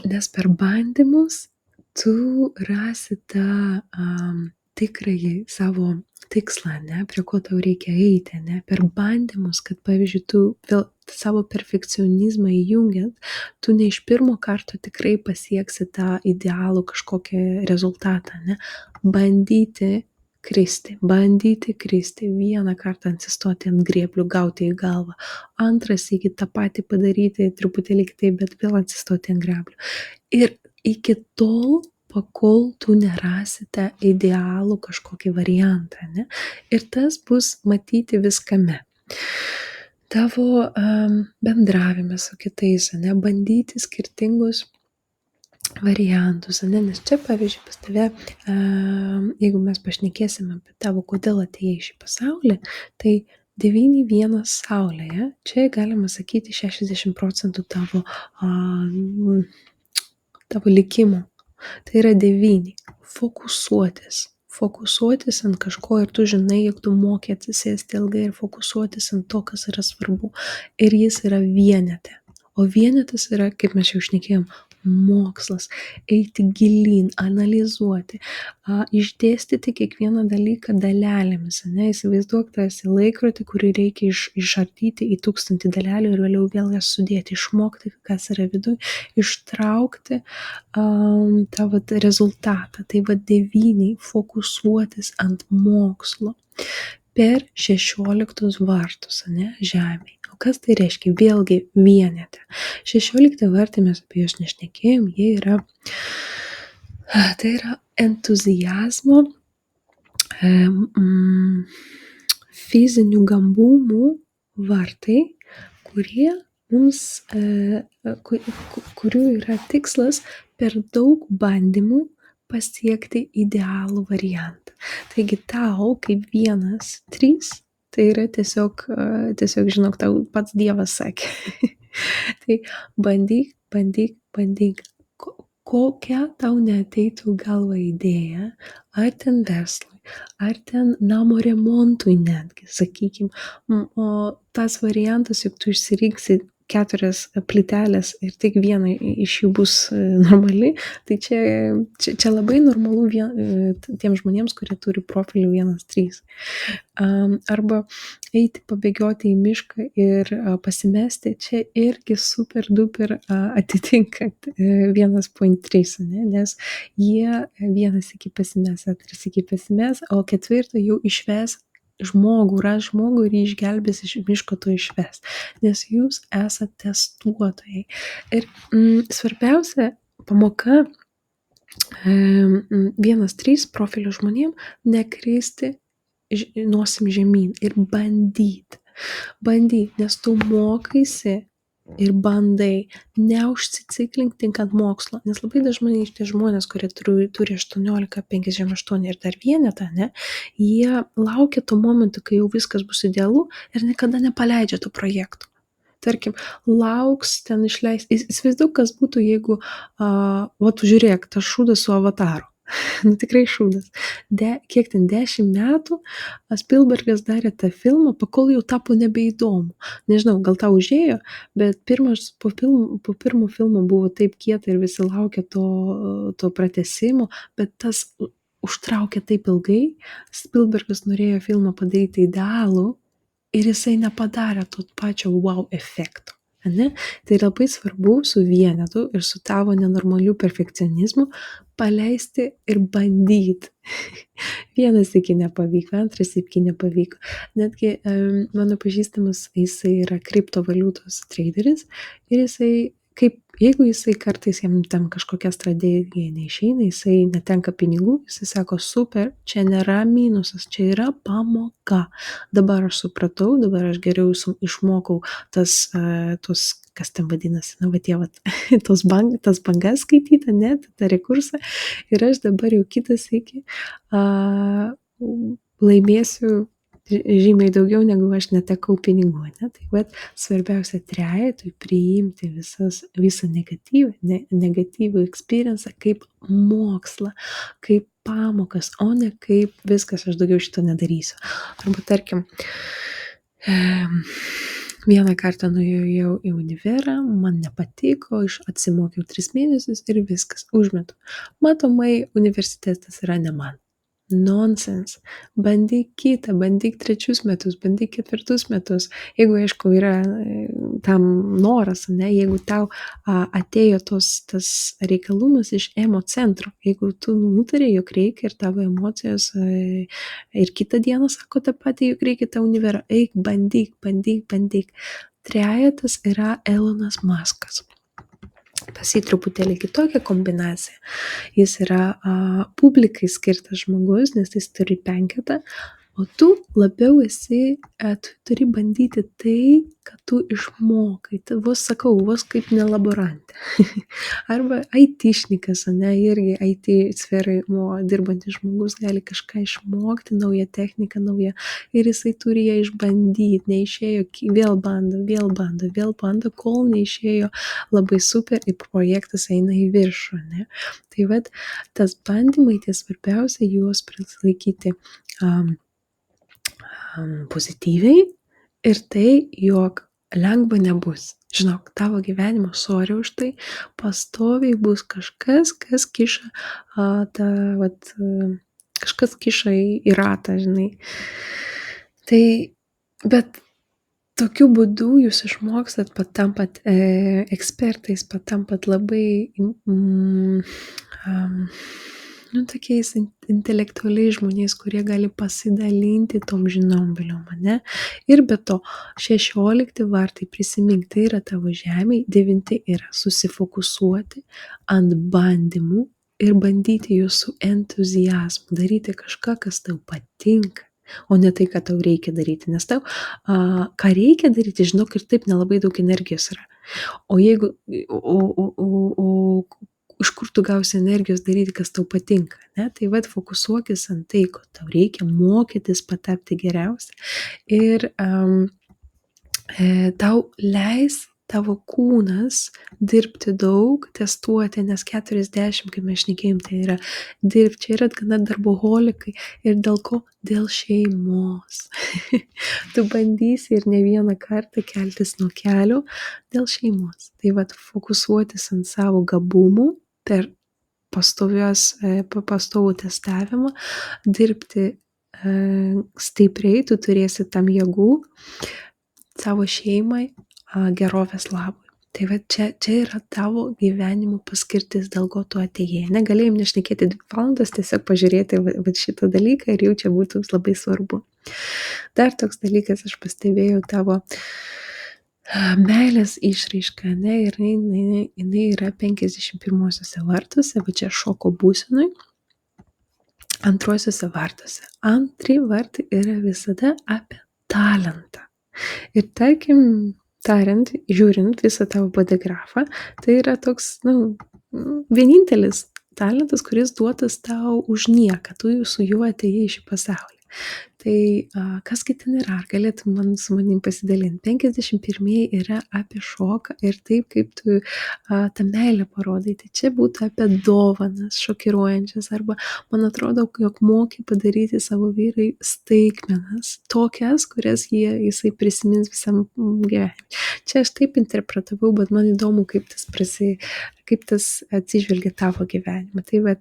Nes per bandymus tu rasi tą tikrąjį savo tikslą, ne, prie ko tau reikia eiti, ne, per bandymus, kad pavyzdžiui, tu vėl savo perfekcionizmą įjungiant, tu ne iš pirmo karto tikrai pasieksi tą idealų kažkokį rezultatą, ne, bandyti kristi, vieną kartą atsistoti ant grėblių, gauti į galvą, antras iki tą patį padaryti, truputėlį kitaip, bet vėl atsistoti ant grėblių. Ir iki tol, kol tu nerasite idealų kažkokį variantą, ne? Ir tas bus matyti viskame. Tavo bendravime su kitais, ne? Bandyti skirtingus variantus, ne? Nes čia, pavyzdžiui, pas tave, jeigu mes pašnekėsim apie tavo, kodėl atėjai į šį pasaulį, tai 9-1 saulėje, čia galima sakyti 60% tavo likimo. Tai yra 9. Fokusuotis ant kažko ir tu žinai, jog tu moki atsisėsti ilgai ir fokusuotis ant to, kas yra svarbu. Ir jis yra vienete. O vienetas yra, kaip mes jau šnekėjom, mokslas, eiti gilyn, analizuoti, išdėstyti kiekvieną dalyką dalelėmis, ne, įsivaizduok, tu esi laikrodį, kurį reikia išardyti į 1000 dalelių ir vėliau vėl jas sudėti, išmokti, kas yra viduj, ištraukti tą rezultatą. Tai 9 fokusuotis ant mokslo per 16 vartus, ne, žemėje. O kas tai reiškia? Vėlgi vienete. 16 vartai, mes apie juos nešnekėjom, jie yra, tai yra entuzijazmo, fizinių gabumų vartai, kurie mums, kurių yra tikslas per daug bandymų pasiekti idealų variantą. Taigi tau kaip 1, 3, tai yra tiesiog žinok, tau pats Dievas sakė. Tai bandyk, bandyk, bandyk. Kokia tau neateitų į galvą idėja, ar ten verslui, ar ten namo remontui netgi, sakykim. O tas variantas, juk tu išsirinksi 4 plyteles ir tik viena iš jų bus normali, tai čia labai normalu tiems žmonėms, kurie turi profilį 1, 3. Arba eiti pabėgioti į mišką ir pasimesti, čia irgi super duper atitinka 1.3, nes jie vienas iki pasimes, 3 iki pasimes, o 4 jau išves žmogų, ras žmogų ir jį išgelbės iš miško, to išves, nes jūs esate testuotojai. Ir svarbiausia pamoka 1.3 profilio žmonėm nekristi nosim žemyn ir bandyt, nes tu mokaisi ir bandai, neužsiciklink tik ant mokslo, nes labai dažnai tie žmonės, kurie turi 18, 58 ir dar vienetą, ne, jie laukia to momento, kai jau viskas bus idealu ir niekada nepaleidžia to projekto. Tarkim, lauks ten išleis. Įsivaizduok, kas būtų, jeigu, žiūrėk, tas šūdas su Avataru. Nu, tikrai šūdas. Kiek ten 10 metų Spielbergas darė tą filmą, pakol jau tapo nebeįdomu. Nežinau, gal tau užėjo, bet po pirmo filmo buvo taip kieta ir visi laukia to pratęsimo, bet tas užtraukė taip ilgai. Spielbergas norėjo filmą padaryti idealų ir jisai nepadarė to pačio wow efekto. Ne? Tai labai svarbu su vienetu ir su tavo nenormaliu perfekcionizmu paleisti ir bandyti. 1 iki nepavyko, 2 iki nepavyko. Netgi mano pažįstamas, jisai yra kriptovaliutos traderis ir jeigu jisai kartais jam tam kažkokia strategija neišeina, jisai netenka pinigų, jisai sako, super, čia nėra minusas, čia yra pamoka. Dabar aš supratau, dabar aš geriau išmokau tos, kas ten vadinasi, tas bangas skaityti, ne, tą rekursą. Ir aš dabar jau kitas iki laimėsiu žymiai daugiau, negu aš netekau pinigų. Ne? Tai svarbiausia trejetui priimti visą negatyvų experience kaip mokslą, kaip pamokas, o ne kaip viskas, aš daugiau šito nedarysiu. Arba tarkim, vieną kartą nuėjau į univerą, man nepatiko, atsimokiau 3 mėnesius ir viskas, užmetu. Matomai, universitetas yra ne man. Nonsens. Bandyk kitą, bandyk 3 metus, bandyk 4 metus. Jeigu, aišku, yra tam noras, ne, jeigu tau atėjo tas reikalumas iš emo centro, jeigu tu nutarė, jog reikia ir tavo emocijos ir kitą dieną sako tą patį, jog reikia tą univerą, eik, bandyk. Trejetas yra Elonas Muskas. Pas jį truputėlį kitokia kombinacija. Jis yra publikai skirtas žmogus, nes jis turi 5, o tu labiau tu turi bandyti tai, kad tu išmokai. Tai vos kaip nelaborantė. Arba IT-šnikas, ne, irgi IT sferai dirbantis žmogus gali kažką išmokti, naują techniką, ir jisai turi ją išbandyti, neišėjo, vėl bando, kol neišėjo labai super ir projektas eina į viršų, ne. Tai tas bandymai, tie svarbiausia, juos prilaikyti pozityviai ir tai, jog lengva nebus. Žinok, tavo gyvenimo sorry už tai, pastoviai bus kažkas, kas kiša kažkas kiša į ratą, žinai. Tai, bet tokiu būdu jūs išmokstat, patampat ekspertais, patampat labai tokiais intelektualiais žmonės, kurie gali pasidalinti tom žinom vėliau mane. Ir be to, 16 vartai prisimink, tai yra tavo žemė, 9 yra susifokusuoti ant bandymų ir bandyti juos su entuziazmu, daryti kažką, kas tau patinka. o ne tai, ką tau reikia daryti. Nes tau, ką reikia daryti, žinok, ir taip nelabai daug energijos yra. O jeigu, iš kur tu gausi energijos daryti, kas tau patinka, ne? Tai vat fokusuokis ant tai, ko tau reikia, mokytis patapti geriausia. Ir tau leis tavo kūnas dirbti daug, testuoti, nes 40, kaip mes šnekėjom, tai yra dirbti, čia yra gana darboholikai. Ir dėl ko? Dėl šeimos. Tu bandysi ir ne vieną kartą keltis nuo kelio dėl šeimos. Tai vat fokusuotis ant savo gabumų per pastovų testavimą, dirbti stipriai, tu turėsi tam jėgų savo šeimai, gerovės labui. Tai va čia yra tavo gyvenimo paskirtis, dėl ko tu atėjai. Negalėjom nešnekėti 2 valandas, tiesiog pažiūrėti va šitą dalyką ir jau čia būtų labai svarbu. Dar toks dalykas, aš pastebėjau tavo meilės išraiška, ne, ir jinai yra 51 vartuose, va čia šoko būsenui, 2 vartuose. 2 vartai yra visada apie talentą. Ir tarkim, tariant, žiūrint visą tavo bodegrafą, tai yra toks, vienintelis talentas, kuris duotas tau už nieką, tu su juo atėjai į šį pasaulį. Tai kas ten yra, ar galėtum su manim pasidalinti? 51 yra apie šoką ir taip, kaip tu tą meilę parodai. Tai čia būtų apie dovanas šokiruojančias, arba man atrodo, jog moki padaryti savo vyrai staigmenas, tokias, kurias jisai prisimins visam gyvenimui. Čia aš taip interpretavau, bet man įdomu, kaip tas atsižvelgia tavo gyvenimą. Tai va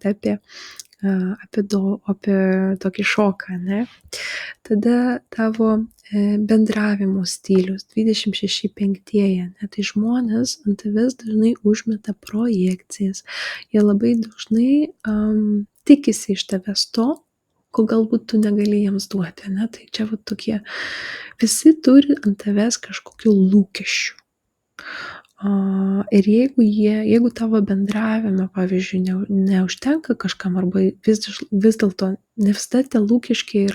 apie tokį šoką, ne? Tada tavo bendravimo stilius, 26-5, ne? Tai žmonės ant tavęs dažnai užmeta projekcijas. Jie labai dažnai tikisi iš tavęs to, ko galbūt tu negali jiems duoti, ne? Tai čia va tokie, visi turi ant tavęs kažkokių lūkesčių. Ir jeigu tavo bendravime, pavyzdžiui, neužtenka kažkam, arba vis dėlto ne visada tie lūkesčiai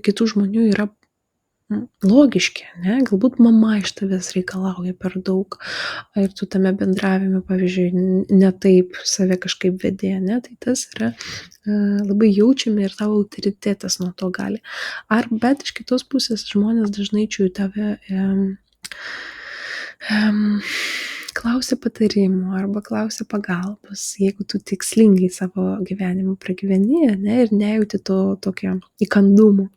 kitų žmonių yra logiški, ne? Galbūt mama iš tavęs reikalauja per daug ir tu tame bendravime, pavyzdžiui, ne taip save kažkaip vedė, ne? Tai tas yra labai jaučiami ir tavo autoritetas nuo to gali. Bet iš kitos pusės žmonės dažnai čia tave klausia patarimų arba klausia pagalbos, jeigu tu tikslingai savo gyvenimą pragyveni, ne, ir nejauti to tokio įkandumo.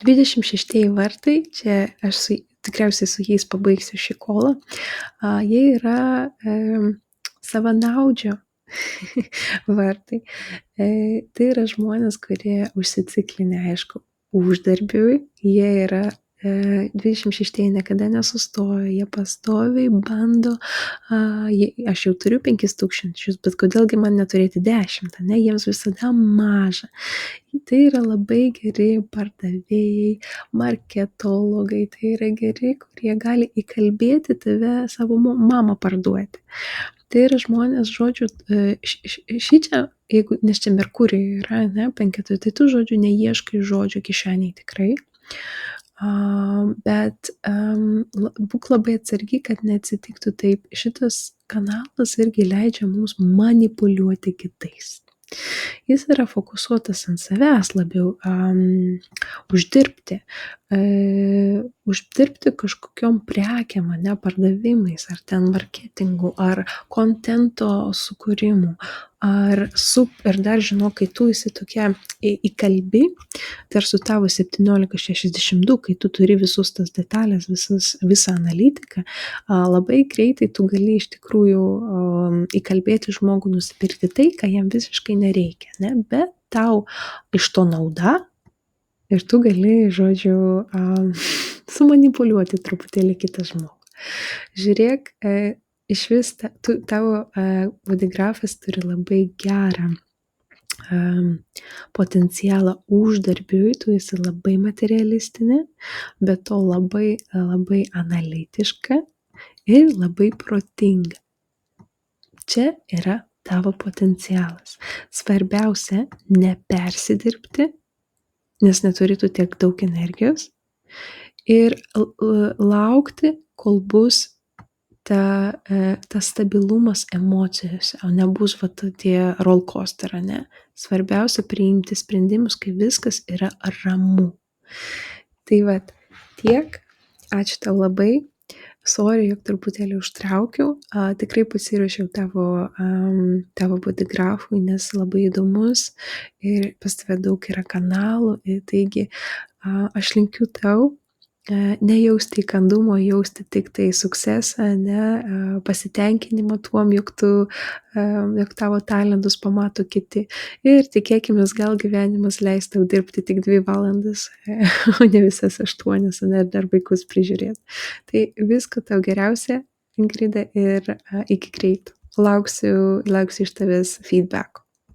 26 vartai, čia aš tikriausiai su jais pabaigsiu šį kolą, jie yra savanaudžio vartai. Tai yra žmonės, kurie užsiciklinę, aišku, uždarbiui, jie yra 26 niekada nesustojo, jie pastoviai bando, aš jau turiu 5000, bet kodėlgi man neturėti 10, ne, jiems visada maža. Tai yra labai geri pardavėjai, marketologai, tai yra geri, kurie gali įkalbėti tave savo mamą parduoti. Tai yra žmonės, žodžiu, šičia, nes čia Merkurijai yra, ne, 5, tai tu, žodžiu, neieškai žodžio kišeniai tikrai. Bet būk labai atsargi, kad neatsitiktų taip. Šitas kanalas irgi leidžia mums manipuliuoti kitais. Jis yra fokusuotas ant savęs labiau, uždirbti kažkokiom prekiam, ne, pardavimais, ar ten marketingu, ar kontento sukūrimu, ir dar žinau, kai tu esi tokia įkalbi, tai ar su tavo 1762, kai tu turi visus tas detalės, visą analitiką, labai greitai tu gali iš tikrųjų įkalbėti žmogų nusipirkti tai, ką jam visiškai nereikia, ne? Bet tau iš to nauda ir tu gali, žodžiu, sumanipuliuoti truputėlį kitą žmogų. Žiūrėk, iš vis tavo bodegrafas turi labai gerą potencialą uždarbiui, tu esi labai materialistinė, bet to labai, labai analitiška ir labai protinga. Čia yra tavo potencialas. Svarbiausia nepersidirbti nes neturi tu tiek daug energijos ir laukti, kol bus tas stabilumas emocijose, o nebus va tie rollercoaster, ane. Svarbiausia priimti sprendimus, kai viskas yra ramu. Tai vat tiek. Ačiū tau labai. Sorry, jog truputėlį užtraukiau. Tikrai pasiruošiau tavo podigrafui, nes labai įdomus ir pas tave daug yra kanalų. Ir taigi aš linkiu tau nejausti įkandumo, jausti tik tai suksesą, pasitenkinimą tuom, jog tavo talentus pamato kiti. Ir tikėkimės, gal gyvenimas leis tau dirbti tik 2 valandas, o ne visas 8, ir dar vaikus prižiūrėti. Tai visko tau geriausia, Ingrida, ir iki greito. Lauksiu iš tavęs feedback.